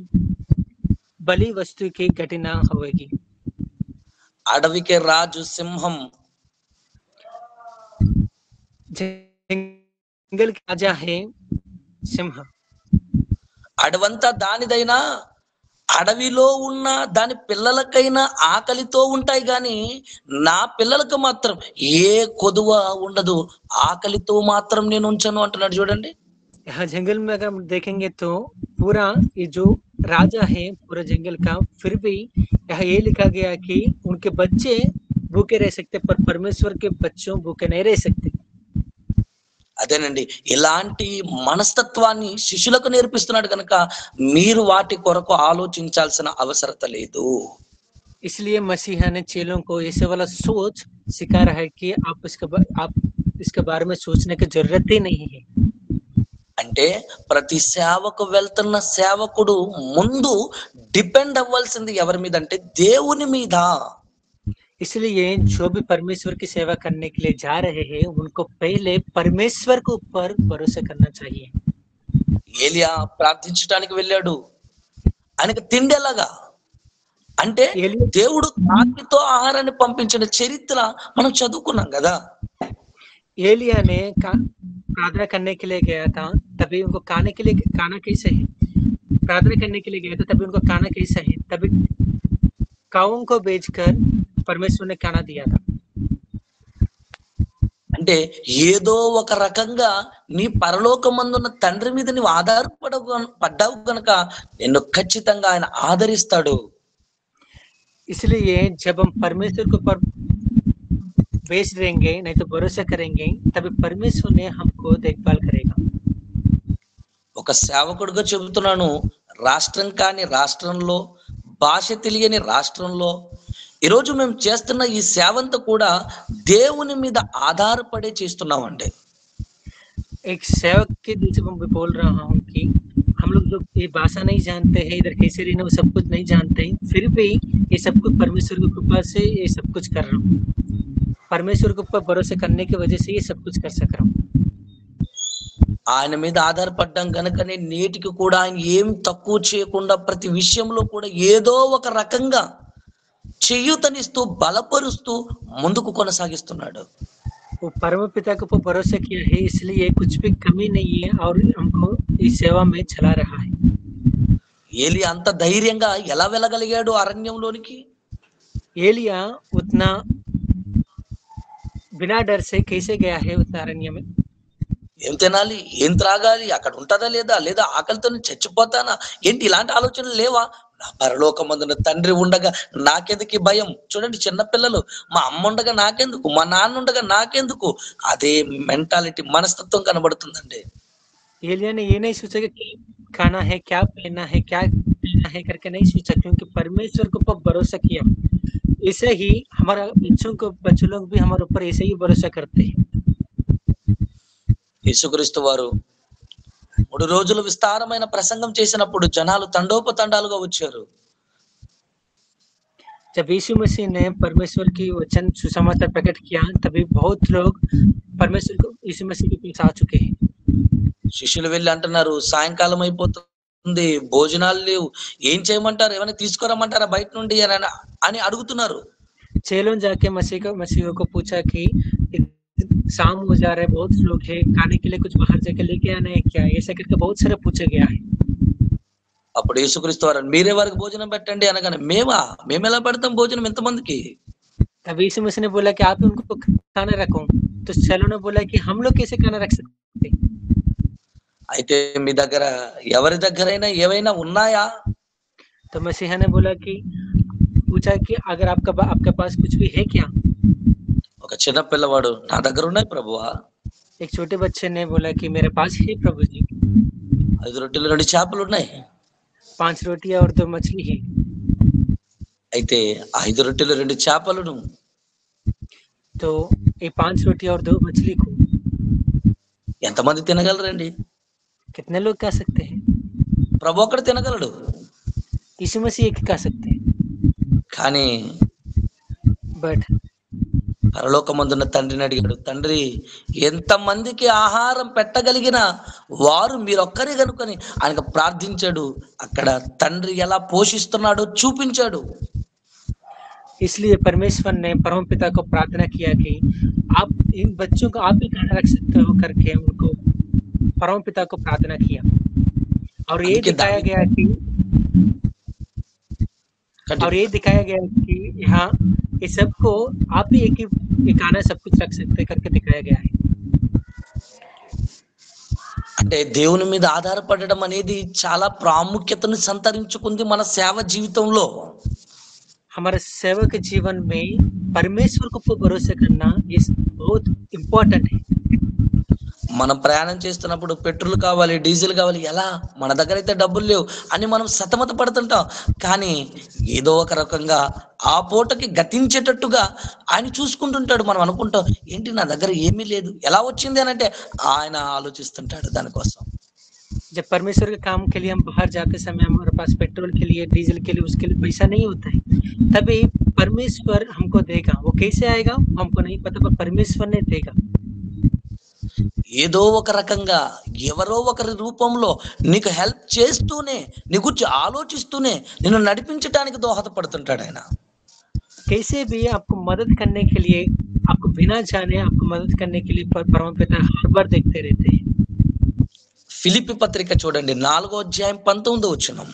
बलि वस्तु की घटी ना होगी। అడవికి రాజు సింహం, जंगल का राजा है सिंह। అడవంతా దానిదైనా అడవిలో ఉన్న దాని పిల్లలకైనా ఆకలితో ఉంటాయి, గాని నా పిల్లలకు మాత్రం ఏ కొదువ ఉండదు, ఆకలితో మాత్రం నేను ఉంచను అంటున్నాడు చూడండి. यहाँ जंगल में अगर हम देखेंगे तो पूरा ये जो राजा है पूरा जंगल का, फिर भी यहाँ ये लिखा गया कि उनके बच्चे भूखे रह सकते, पर परमेश्वर के बच्चों भूखे नहीं रह सकते। అదేనండి, ఇలాంటి మనస్తత్వాన్ని శిష్యులకు నేర్పిస్తున్నాడు కనుక మీరు వాటి కొరకు ఆలోచించాల్సిన అవసరత లేదు. इसलिए मसीहा ने चेलों को ऐसे वाला सोच सिखा रहा है कि आप इसके बारे में सोचने की जरूरत ही नहीं है। అంటే ప్రతి సేవకు వెళ్తున్న సేవకుడు ముందు డిపెండ్ అవ్వాల్సింది ఎవరి మీద అంటే దేవుని మీద. इसलिए जो भी परमेश्वर की सेवा करने के लिए जा रहे हैं, उनको पहले परमेश्वर के ऊपर भरोसा करना चाहिए। ఏలియా ప్రార్థించడానికి వెళ్ళాడు, ఆయనకు తిండి ఎలాగా అంటే దేవుడు కాకితో ఆహారాన్ని పంపించిన చరిత్ర మనం చదువుకున్నాం కదా. एलिया ने प्रार्थना करने के लिए गया था, तभी उनको खाने के लिए खाना कैसे है, प्रार्थना करने के लिए गया था तभी उनको खाना कैसा है, तभी काओं को बेचकर परमेश्वर ने खाना दिया था। అంటే ఏదో ఒక రకంగా నీ పరలోకమందున్న తండ్రి మీద నువ్వు పడ్డావు కనుక నిన్ను ఖచ్చితంగా ఆయన ఆదరిస్తాడు. इसलिए जब हम परमेश्वर के ऊपर बेच देंगे, नहीं तो भरोसा करेंगे, तभी परमेश्वर ने हमको देखभाल करेगा। ఒక సేవకుడిగా చెబుతున్నాను, రాష్ట్రం కాని రాష్ట్రంలో, భాష తెలియని రాష్ట్రంలో ఈరోజు మేము చేస్తున్న ఈ సేవంతా కూడా దేవుని మీద ఆధారపడే చేస్తున్నామండి. एक सेवक के दिल से मैं बोल रहा हूँ कि हम लोग जो ये भाषा नहीं जानते हैं, इधर कैसे रहना वो सब कुछ नहीं जानते हैं, फिर भी ये सब कुछ परमेश्वर की कृपा से ये सब कुछ कर रहा हूँ। परमेश्वर के ऊपर भरोसे करने की वजह से ये सब कुछ कर सक रहा हूँ। ఆయన మీద ఆధారపడ్డాం గనుకనే నేటికి కూడా ఆయన ఏం తక్కువ చేయకుండా ప్రతి విషయంలో కూడా ఏదో ఒక రకంగా చేయూతనిస్తూ బలపరుస్తూ ముందుకు కొనసాగిస్తున్నాడు. वो परम पिता के ऊपर भरोसा किया है, इसलिए कुछ भी कमी नहीं है और हमको इस सेवा में चला रहा है। ఏలి అంత ధైర్యంగా ఎలా వెళ్ళగలిగాడు అరణ్యంలోనికి? एलिया उतना बिना डर से कैसे गया है उतना अरण्य में? ఏం తినాలి, ఏం త్రాగాలి, అక్కడ ఉంటుందా లేదా, లేదా ఆకలితో చచ్చిపోతానా ఏంటి, ఇలాంటి ఆలోచనలు లేవా? నా పరలోకమందున తండ్రి ఉండగా నాకెందుకు ఈ భయం? చూడండి, చిన్నపిల్లలు, మా అమ్మ ఉండగా నాకెందుకు, మా నాన్న ఉండగా నాకెందుకు, అదే మెంటాలిటీ, మనస్తత్వం కనబడుతుందండి. एलिया ने ये नहीं सोचा कि खाना है, क्या पहनना है, क्या पीना है करके नहीं सोचा, क्योंकि परमेश्वर के ऊपर भरोसा किया। ऐसे ही हमारा बच्चों लोग भी हमारे ऊपर ऐसे ही भरोसा करते हैं। యేసుక్రీస్తు వారు 3 రోజులు విస్తారమైన ప్రసంగం చేసినప్పుడు జనాలు తండోపతండాలుగా వచ్చారు. जब यीशु मसीह ने परमेश्वर की वचन सुसमाचार प्रकट किया, तभी बहुत लोग परमेश्वर को यीशु मसीह के पास आ चुके हैं। శిష్యులు వెళ్ళి అంటున్నారు, సాయంకాలం అయిపోతుంది, భోజనాలు లేవు, ఏం చేయమంటారు, ఏమైనా తీసుకురమ్మంటారా బయట నుండి అని అడుగుతున్నారు. चेलों जाके मसीह को पूछा कि शाम हो जा रहा है, बहुत लोग हैं, खाने के लिए कुछ बाहर जाके लेके आना है क्या, ऐसा करके बहुत सारा पूछा गया है। అప్పుడు యేసుక్రీస్తు వారు, మీరే వారికి భోజనం పెట్టండి అనగానే, మేము ఎలా పెడతాం భోజనం ఎంతమందికి? तब यीशु मसीह ने बोला कि आप उनको खाना रखो, तो चेलों ने बोला कि हम लोग कैसे खाना रख सकते? అయితే మీ దగ్గర ఎవరి దగ్గరైనా ఏవైనా ఉన్నాయా? तो मसीहा ने बोला कि पूछा कि अगर आपके पास कुछ भी है क्या? ఒక చిన్న పిల్లవాడు, నా దగ్గర ఉన్నాయి ప్రభువా. एक छोटे बच्चे ने बोला कि मेरे पास है प्रभु जी, 5 రొట్టెలు 2 చేపలు ఉన్నాయి. 5 रोटियां और 2 मछली है। అయితే 5 రొట్టెలు 2 చేపలను तो ये 5 रोटियां और 2 मछली को ఎంతమంది తినగలరండి? कितने लोग खा सकते हैं? ప్రభు ఒక్కడు తినగలడు. यीशु मसीह एक खा सकते हैं, కానీ बट పరలోకమందున్న తండ్రిని అడిగాడు, తండ్రి ఎంతమందికి ఆహారం పెట్టగలిగిన వారు మీరొక్కరే కనుకొని ఆయనకు ప్రార్థించాడు. అక్కడ తండ్రి ఎలా పోషిస్తున్నాడో చూపించాడు. इसलिए परमेश्वर ने परम पिता को प्रार्थना किया कि आप इन बच्चों को आप ही खाना रख सकते हो करके उनको परम पिता को प्रार्थना किया। और ये दिखाया गया कि यहाँ ये सबको आप ही एक खाना सब कुछ रख सकते करके दिखाया गया है। అంటే దేవుని మీద ఆధారపడడం అనేది చాలా ప్రాముఖ్యతను సంతరించుకుంది మన సేవ జీవితంలో. हमारे सेवक के जीवन में परमेश्वर को भरोसा करना ये बहुत इम्पोर्टेंट है। మనం ప్రయాణం చేస్తున్నప్పుడు పెట్రోల్ కావాలి, డీజిల్ కావాలి, ఎలా, మన దగ్గర అయితే డబ్బులు లేవు అని మనం సతమత పడుతుంటాం. కానీ ఏదో ఒక రకంగా ఆ పూటకి గతించేటట్టుగా ఆయన చూసుకుంటుంటాడు. మనం అనుకుంటాం, ఏంటి నా దగ్గర ఏమీ లేదు, ఎలా వచ్చింది అని అంటే ఆయన ఆలోచిస్తుంటాడు దానికోసం. जब परमेश्वर के काम के लिए हम बाहर जाते समय हमारे पास पेट्रोल के लिए, डीजल के लिए, उसके लिए पैसा नहीं होता है, तभी परमेश्वर हमको देगा। वो कैसे आएगा हमको नहीं पता, पर परमेश्वर ने देगा। ఏదో ఒక రకంగా ఎవరో ఒకరి రూపంలో నీకు హెల్ప్ చేస్తూనే, నీ గురించి ఆలోచిస్తూనే నిన్ను నడిపించడానికి దోహదపడుతుంటాడు ఆయన. कैसे भी आपको मदद करने के लिए, आपको बिना जाने आपको मदद करने के लिए परमपिता हर बार देखते रहते हैं। ఫిలిప్పీ పత్రిక చూడండి, 4వ అధ్యాయం 19వ వచనం.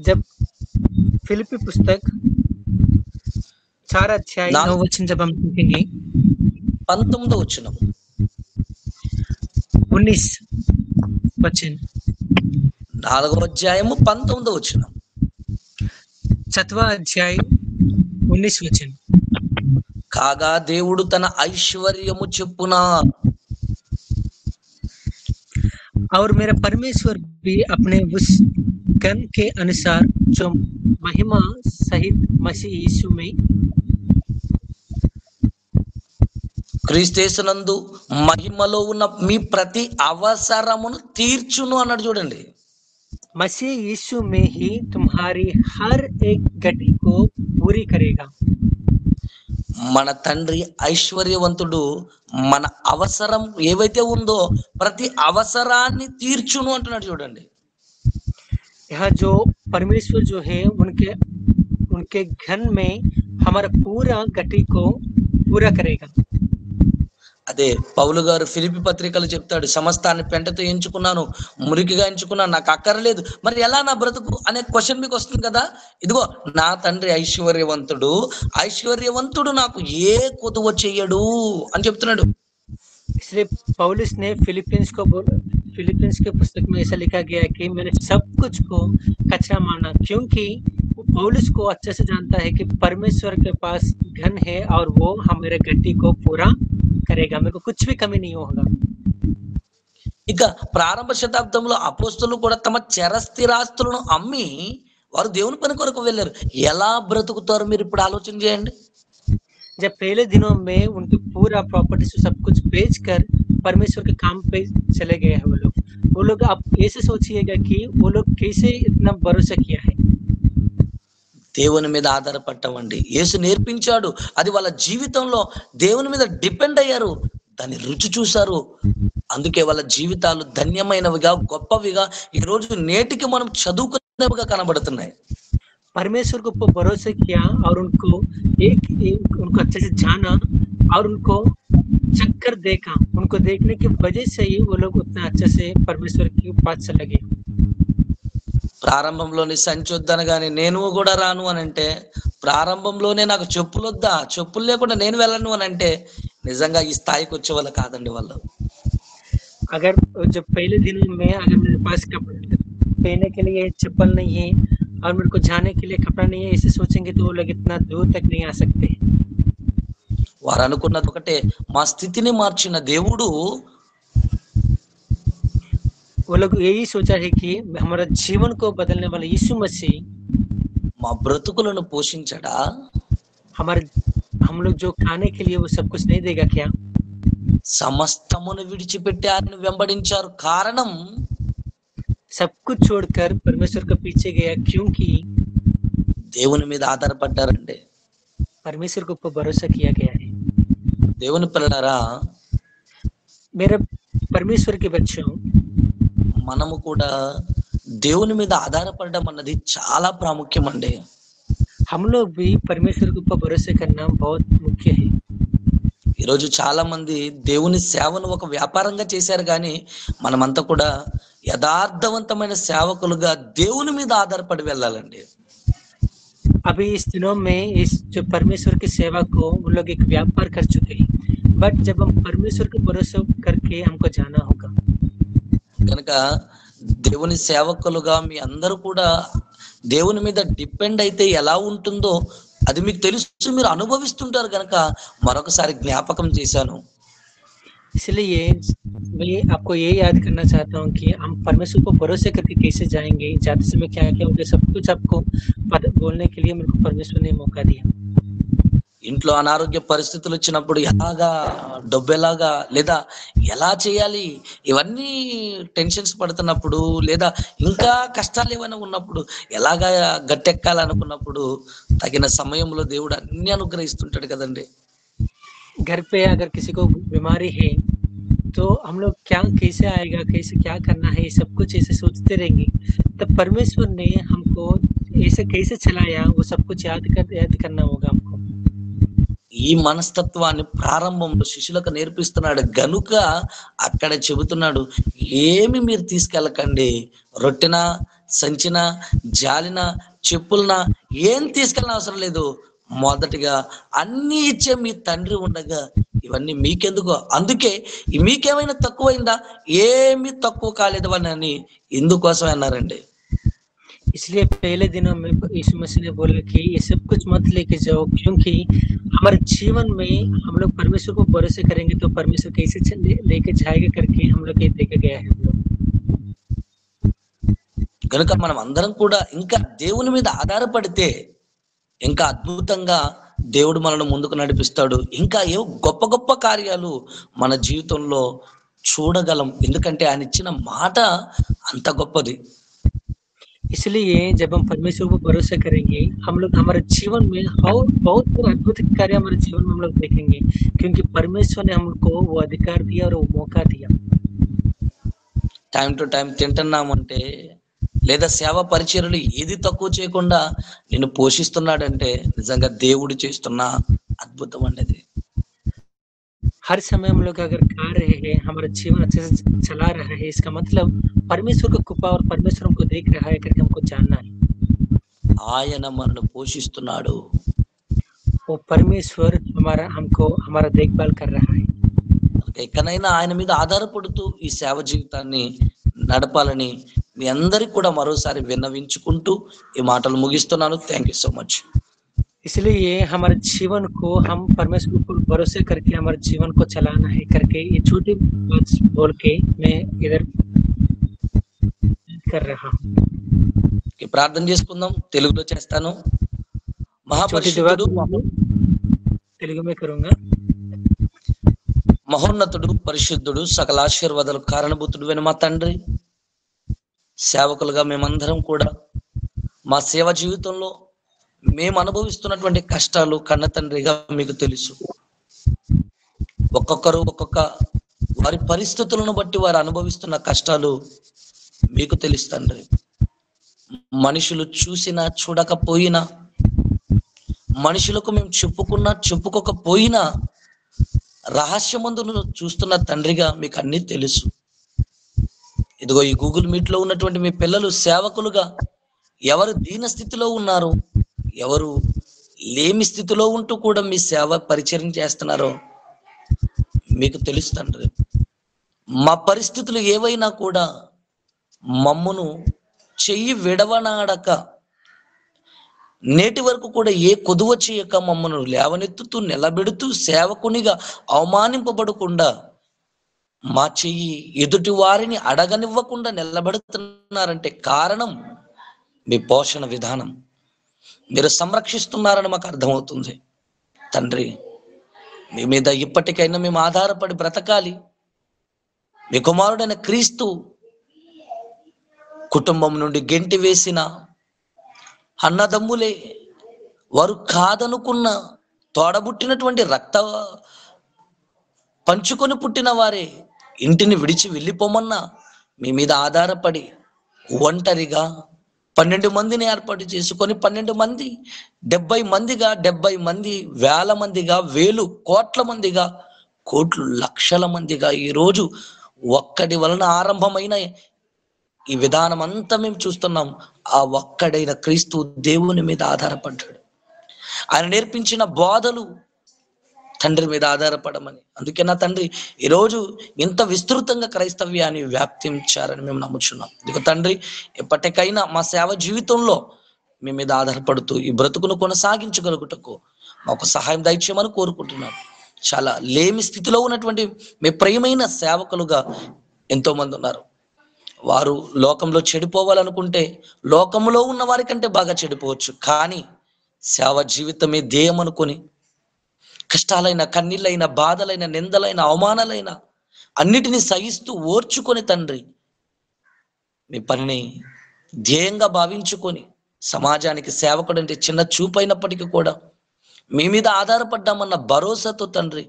जब फिलिप्पी पुस्तक 4 अध्याय 9 वचन जब हम देखेंगे, 19వ వచనం, 19 वचन, 4వ అధ్యాయము 19వ వచనం. 7वां अध्याय 19 वचन. కాగా దేవుడు తన ఐశ్వర్యము చెప్పున, और मेरा परमेश्वर भी अपने उस गण के अनुसार जो महिमा सहित मसीह यीशु में క్రీస్తేసునందు మహిమలో ఉన్న మీ ప్రతి అవసరమును తీర్చును అన్నాడు చూడండి. मसीह यीशु में ही तुम्हारी हर एक गति को पूरी करेगा. మన తండ్రి ఐశ్వర్యవంతుడు మన అవసరం ఏవైతే ఉందో ప్రతి అవసరాన్ని తీర్చును అంటున్నాడు చూడండి. यहाँ जो परमेश्वर जो है उनके घन में हमारा पूरा गति को पूरा करेगा. అదే పౌలు గారు ఫిలిప్పీ పత్రికలు చెప్తాడు, సమస్తాన్ని పెంటతో ఎంచుకున్నాను, మురికిగా ఎంచుకున్నాను, నాకు అక్కర్లేదు, మరి ఎలా నా బ్రతుకు అనే క్వశ్చన్ మీకు వస్తుంది కదా. ఇదిగో నా తండ్రి ఐశ్వర్యవంతుడు నాకు ఏ కొదువ చెయ్యడు అని చెప్తున్నాడు. इसलिए पौलुस ने फिलिपियंस के पुस्तक में ऐसा लिखा गया है कि मैंने सब कुछ को कचरा माना, क्योंकि पौलुस को अच्छे से जानता है कि परमेश्वर के पास धन है और वो हमारे गति को पूरा करेगा, मेरे को कुछ भी कमी नहीं होगा. ఇక ప్రారంభ శతాబ్దంలో అపోస్తలు కూడా తమ చరస్థిరాస్తులను అమ్మి వారు దేవుని పని కొరకు వెళ్ళారు. ఎలా బ్రతుకుతారు మీరు ఇప్పుడు ఆలోచన చేయండి. जब पहले दिनों में उनके पूरा प्रॉपर्टी से सब कुछ बेचकर परमेश्वर के काम पे चले गए हैं वो लोग आप ऐसे सोचिएगा कि वो लोग कैसे इतना भरोसा किया है. దేవుని మీద ఆధారపడ్డామండి. యేసు నేర్పించాడు, అది వాళ్ళ జీవితంలో దేవుని మీద డిపెండ్ అయ్యారు, దాన్ని రుచి చూశారు, అందుకే వాళ్ళ జీవితాలు ధన్యమైనవిగా గొప్పవిగా ఈ రోజు నేటికి మనం చదువుకునేవిగా కనబడుతున్నాయి. परमेश्वर को ऊपर भरोसा किया और उनको अच्छे से जाना और उनको चक्कर देखा, उनको देखने की वजह से ही वो लोग उतना अच्छे से परमेश्वर के पास चले गए. ప్రారంభంలోని సంచొద్దనగానే నేను కూడా రాను అని అంటే, ప్రారంభంలోనే నాకు చెప్పులు వద్దా, చెప్పులు లేకుండా నేను వెళ్ళను అని అంటే నిజంగా ఈ స్థాయికి వచ్చే వాళ్ళు కాదండి వాళ్ళు. अगर जब पहले दिनों में अगर मेरे पास कपड़े पहनने के लिए चप्पल नहीं है और मेरे को जाने के लिए कपड़ा नहीं है, ऐसे सोचेंगे तो वो लोग इतना दूर तक नहीं आ सकते. వారు అనుకున్నది ఒకటే, మా స్థితిని మార్చిన దేవుడు, वो लोग यही सोचा है कि हमारा जीवन को बदलने वाला यीशु मसीह మా బ్రతుకులను పోషించడా, हम लोग जो खाने के लिए वो सब कुछ नहीं देगा क्या. సమస్తమును విడిచిపెట్టి ఆయనను వెంబడించారు. కారణం सब कुछ छोड़कर परमेश्वर के पीछे गया, क्योंकि దేవుని మీద ఆధారపడ్డారండి. परमेश्वर के ऊपर भरोसा किया गया है. దేవుని పిల్లలారా, मेरे परमेश्वर के बच्चों, మనము కూడా దేవుని మీద ఆధారపడడం అన్నది చాలా ప్రాముఖ్యం అండి. हम लोग भी परमेश्वर के ऊपर भरोसा करना बहुत मुख्य है. ఈరోజు చాలా మంది దేవుని సేవను ఒక వ్యాపారంగా చేశారు, కానీ మనమంతా కూడా యథార్థవంతమైన సేవకులుగా దేవుని మీద ఆధారపడి వెళ్ళాలండి. अभी इस दिनों में इस जो परमेश्वर की सेवा को उन लोग एक व्यापार कर चुके हैं, बट जब हम परमेश्वर के भरोसा करके हमको जाना होगा. కనుక దేవుని సేవకులుగా మీ అందరూ కూడా దేవుని మీద డిపెండ్ అయితే ఎలా ఉంటుందో అది మీకు తెలుసు, మీరు అనుభవిస్తుంటారు కనుక మరొకసారి జ్ఞాపకం చేశాను. इसलिए मैं आपको ये याद करना चाहता हूँ कि हम परमेश्वर को भरोसे करके कैसे जाएंगे, जाते समय क्या क्या होगा, सब कुछ आपको बोलने के लिए मेरे को परमेश्वर ने मौका दिया. ఇంట్లో అనారోగ్య పరిస్థితులు వచ్చినప్పుడు ఎలాగా, డబ్బు ఎలాగా, లేదా ఎలా చేయాలి, ఇవన్నీ టెన్షన్స్ పడుతున్నప్పుడు, లేదా ఇంకా కష్టాలు ఏమైనా ఉన్నప్పుడు ఎలాగా గట్టెక్కాలనుకున్నప్పుడు తగిన సమయంలో దేవుడు అన్ని అనుగ్రహిస్తుంటాడు కదండి. घर पे अगर किसी को बीमारी है तो हम लोग कैसे आएगा, कैसे क्या करना है, सब कुछ ऐसे सोचते रहेंगे. तब परमेश्वर ने हमको ऐसे कैसे चलाया वो सब कुछ याद करना होगा हमको. ఈ మనస్తత్వాన్ని ప్రారంభంలో శిష్యులకు నేర్పిస్తున్నాడు గనుక అక్కడ చెబుతున్నాడు, ఏమి మీరు తీసుకెళ్ళకండి, రొట్టెన, సంచిన, జాలిన, చెప్పులన ఏం తీసుకెళ్ళిన అవసరం లేదు, మొదటిగా అన్ని ఇచ్చే మీ తండ్రి ఉండగా ఇవన్నీ మీకెందుకో, అందుకే మీకేమైనా తక్కువైందా, ఏమీ తక్కువ కాలేదు అని ఎందుకోసం అన్నారండి. इसलिए पहले दिनों में यीशु मसीह ने बोला कि ये सब कुछ मत लेके जाओ, क्योंकि हमारे जीवन में हम लोग परमेश्वर को भरोसे करेंगे तो परमेश्वर कैसे लेके जाएगा करके हम लोग ये देखा गया है हम लोग। కనుక మనం అందరం కూడా ఇంకా దేవుని మీద ఆధారపడితే ఇంకా అద్భుతంగా దేవుడు మనల్ని ముందుకు నడిపిస్తాడు. ఇంకా ఏ గొప్ప గొప్ప కార్యాలు మన జీవితంలో చూడగలం. ఎందుకంటే ఆయన ఇచ్చిన మాట అంత గొప్పది. इसलिए जब हम परमेश्वर को भरोसा करेंगे हम लोग हमारे जीवन में और बहुत अद्भुत कार्य हमारे जीवन में हम लोग देखेंगे, क्योंकि परमेश्वर ने हमको वो अधिकार दिया और वो मौका दिया। టైం టు టైం తింటున్నామంటే లేదా సేవ పరిచర్యలు ఏది తక్కువ చేయకుండా నిన్ను పోషిస్తున్నాడంటే నిజంగా దేవుడు చేస్తున్న అద్భుతం అనేది. हर समय हम लोग अगर खा रहे हैं, हमारा जीवन अच्छे से चला रहा है, इसका मतलब परमेश्वर को कृपा और परमेश्वर हमको देख रहा है करके हमको जानना है। ఆయన మనల్ని పోషిస్తున్నాడు. वो परमेश्वर हमको हमारा देखभाल कर रहा है। ఎక్కడైనా ఆయన మీద ఆధారపడుతూ ఈ సేవ జీవితాన్ని నడపాలని మీ అందరికి కూడా మరోసారి విన్నవించుకుంటూ ఈ మాటలు ముగిస్తున్నాను. Thank you so much. इसलिए हमारे जीवन को हम परमेश्वर को भरोसे करके हमारे जीवन को चलाना है करके ये छोटी बात बोल के मैं इधर कर रहा हूँ। ప్రార్థన చేసుకుందాం. తెలుగులో చేస్తాను. మహాపరిశుద్ధుడు, తెలుగు में करूंगा. మహోన్నతుడు, పరిశుద్ధుడు, సకల ఆశీర్వాదాలు కారణభూతుడు అయిన మా తండ్రి, సేవకులుగా మేమందరం కూడా మా సేవ జీవితంలో మేము అనుభవిస్తున్నటువంటి కష్టాలు కన్న తండ్రిగా మీకు తెలుసు. ఒక్కొక్కరు ఒక్కొక్క వారి పరిస్థితులను బట్టి వారు అనుభవిస్తున్న కష్టాలు మీకు తెలుసు తండ్రి. మనుషులు చూసినా చూడకపోయినా, మనుషులకు మేము చెప్పుకోకపోయినా రహస్యమందును చూస్తున్న తండ్రిగా మీకు అన్ని తెలుసు. ఇదిగో ఈ గూగుల్ మీట్ లో ఉన్నటువంటి మీ పిల్లలు సేవకులుగా ఎవరు దీన స్థితిలో ఉన్నారు, ఎవరు లేమి స్థితిలో ఉంటూ కూడా మీ సేవ పరిచయం చేస్తున్నారో మీకు తెలుసు తండ్రి. మా పరిస్థితులు ఏవైనా కూడా మమ్మును చెయ్యి విడవనాడక నేటి వరకు కూడా ఏ కొదువ చేయక మమ్మను లేవనెత్తుతూ నిలబెడుతూ సేవకునిగా అవమానింపబడకుండా మా చెయ్యి ఎదుటి వారిని అడగనివ్వకుండా నిలబెడుతున్నారంటే కారణం మీ పోషణ విధానం. మీరు సంరక్షిస్తున్నారని మాకు అర్థమవుతుంది తండ్రి. మీ మీద ఇప్పటికైనా మేము ఆధారపడి బ్రతకాలి. మీ కుమారుడైన క్రీస్తు కుటుంబం నుండి గెంటి వేసిన అన్నదమ్ములే, వారు కాదనుకున్న తోడబుట్టినటువంటి రక్త పంచుకొని పుట్టిన వారే ఇంటిని విడిచి వెళ్ళిపోమన్నా మీ మీద ఆధారపడి ఒంటరిగా 12 మందిని ఏర్పాటు చేసుకొని 12 మంది 70 మందిగా 70 మంది వేల మందిగా వేలు కోట్ల మందిగా కోట్లు లక్షల మందిగా ఈరోజు ఒక్కడి వలన ఆరంభమైన ఈ విధానం అంతా మేము చూస్తున్నాం. ఆ ఒక్కడైన క్రీస్తు దేవుని మీద ఆధారపడ్డాడు. ఆయన నేర్పించిన బోధలు తండ్రి మీద ఆధారపడమని, అందుకే నా తండ్రి ఈరోజు ఇంత విస్తృతంగా క్రైస్తవ్యాన్ని వ్యాప్తించారని మేము నమ్ముచున్నాం. ఇదిగో తండ్రి, ఎప్పటికైనా మా సేవ జీవితంలో మీ మీద ఆధారపడుతూ ఈ బ్రతుకును కొనసాగించగలుగుటకు మాకు సహాయం దయచేయమని కోరుకుంటున్నాం. చాలా లేమి స్థితిలో ఉన్నటువంటి మీ ప్రియమైన సేవకులుగా ఎంతో మంది ఉన్నారు. వారు లోకంలో చెడిపోవాలనుకుంటే లోకంలో ఉన్న వారి కంటే బాగా చెడిపోవచ్చు. కానీ సేవ జీవితమే ధ్యేయం అనుకొని కష్టాలైన, కన్నీళ్ళైన, బాధలైన, నిందలైన, అవమానాలైన అన్నిటినీ సహిస్తూ ఓర్చుకొని తండ్రి మీ పనిని ధ్యేయంగా భావించుకొని సమాజానికి సేవకుడంటే చిన్న చూపైనప్పటికీ కూడా మీ మీద ఆధారపడ్డామన్న భరోసాతో తండ్రి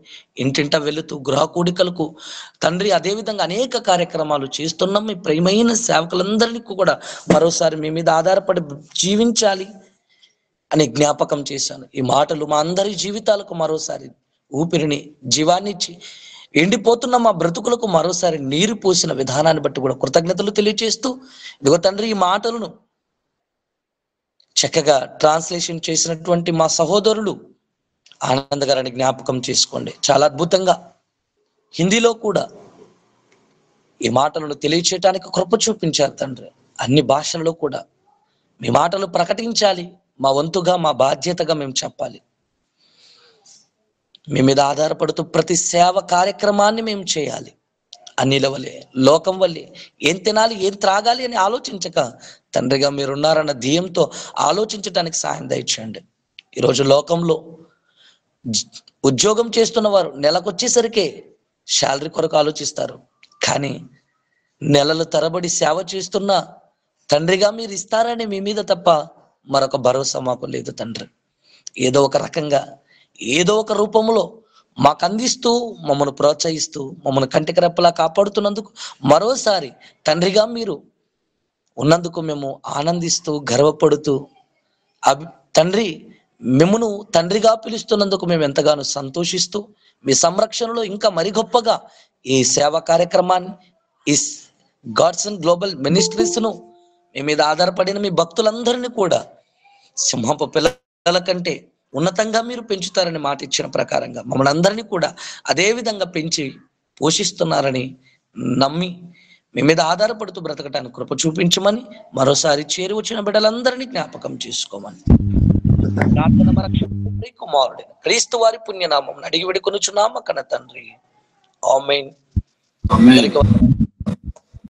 ఇంటింట వెళుతూ గృహ కూడికలకు తండ్రి అదేవిధంగా అనేక కార్యక్రమాలు చేస్తున్నాం. మీ ప్రియమైన సేవకులందరినీ కూడా మరోసారి మీ మీద ఆధారపడి జీవించాలి అని జ్ఞాపకం చేశాను. ఈ మాటలు మా అందరి జీవితాలకు మరోసారి ఊపిరిని, జీవాన్నిచ్చి ఎండిపోతున్న మా బ్రతుకులకు మరోసారి నీరు పోసిన విధానాన్ని బట్టి కూడా కృతజ్ఞతలు తెలియజేస్తూ, ఇదిగో తండ్రి ఈ మాటలను చక్కగా ట్రాన్స్లేషన్ చేసినటువంటి మా సహోదరులు ఆనంద్ గారిని జ్ఞాపకం చేసుకోండి. చాలా అద్భుతంగా హిందీలో కూడా ఈ మాటలను తెలియచేయటానికి కృప చూపించారు తండ్రి. అన్ని భాషల్లో కూడా మీ మాటలు ప్రకటించాలి. మా వంతుగా, మా బాధ్యతగా మేము చెప్పాలి. మీ మీద ఆధారపడుతూ ప్రతి సేవ కార్యక్రమాన్ని మేము చేయాలి. అన్నిల వల్లే, లోకం వల్లే ఏం తినాలి, ఏం త్రాగాలి అని ఆలోచించక తండ్రిగా మీరున్నారన్న ధ్యేయంతో ఆలోచించడానికి సాయం దయచేయండి. ఈరోజు లోకంలో ఉద్యోగం చేస్తున్న వారు నెలకొచ్చేసరికే శాలరీ కొరకు ఆలోచిస్తారు. కానీ నెలల తరబడి సేవ చేస్తున్న తండ్రిగా మీరు ఇస్తారని మీ మీద తప్ప మరొక భరోసా మాకు లేదు తండ్రి. ఏదో ఒక రకంగా, ఏదో ఒక రూపంలో మాకు అందిస్తూ, మమ్మల్ని ప్రోత్సహిస్తూ, మమ్మల్ని కంటికి రెప్పలా కాపాడుతున్నందుకు మరోసారి తండ్రిగా మీరు ఉన్నందుకు మేము ఆనందిస్తూ, గర్వపడుతూ, తండ్రి మిమ్మును తండ్రిగా పిలుస్తున్నందుకు మేము ఎంతగానో సంతోషిస్తూ, మీ సంరక్షణలో ఇంకా మరి గొప్పగా ఈ సేవా కార్యక్రమాన్ని, ఈ గాడ్స్ అండ్ గ్లోబల్ మినిస్ట్రీస్ను, మీ మీద ఆధారపడిన మీ భక్తులందరినీ కూడా సింహపు పిల్లల కంటే ఉన్నతంగా మీరు పెంచుతారని మాట ఇచ్చిన ప్రకారంగా మమ్మల్ని అందరినీ కూడా అదే విధంగా పెంచి పోషిస్తున్నారని నమ్మి మీ మీద ఆధారపడుతూ బ్రతకటానికి కృప చూపించమని, మరోసారి చేరి వచ్చిన బిడ్డలందరినీ జ్ఞాపకం చేసుకోమని ప్రార్థన మన రక్షకుడి కుమారుడైన క్రీస్తు వారి పుణ్యనామం అడిగి వేడుకొనుచున్నాము కన్న తండ్రి. ఆమేన్.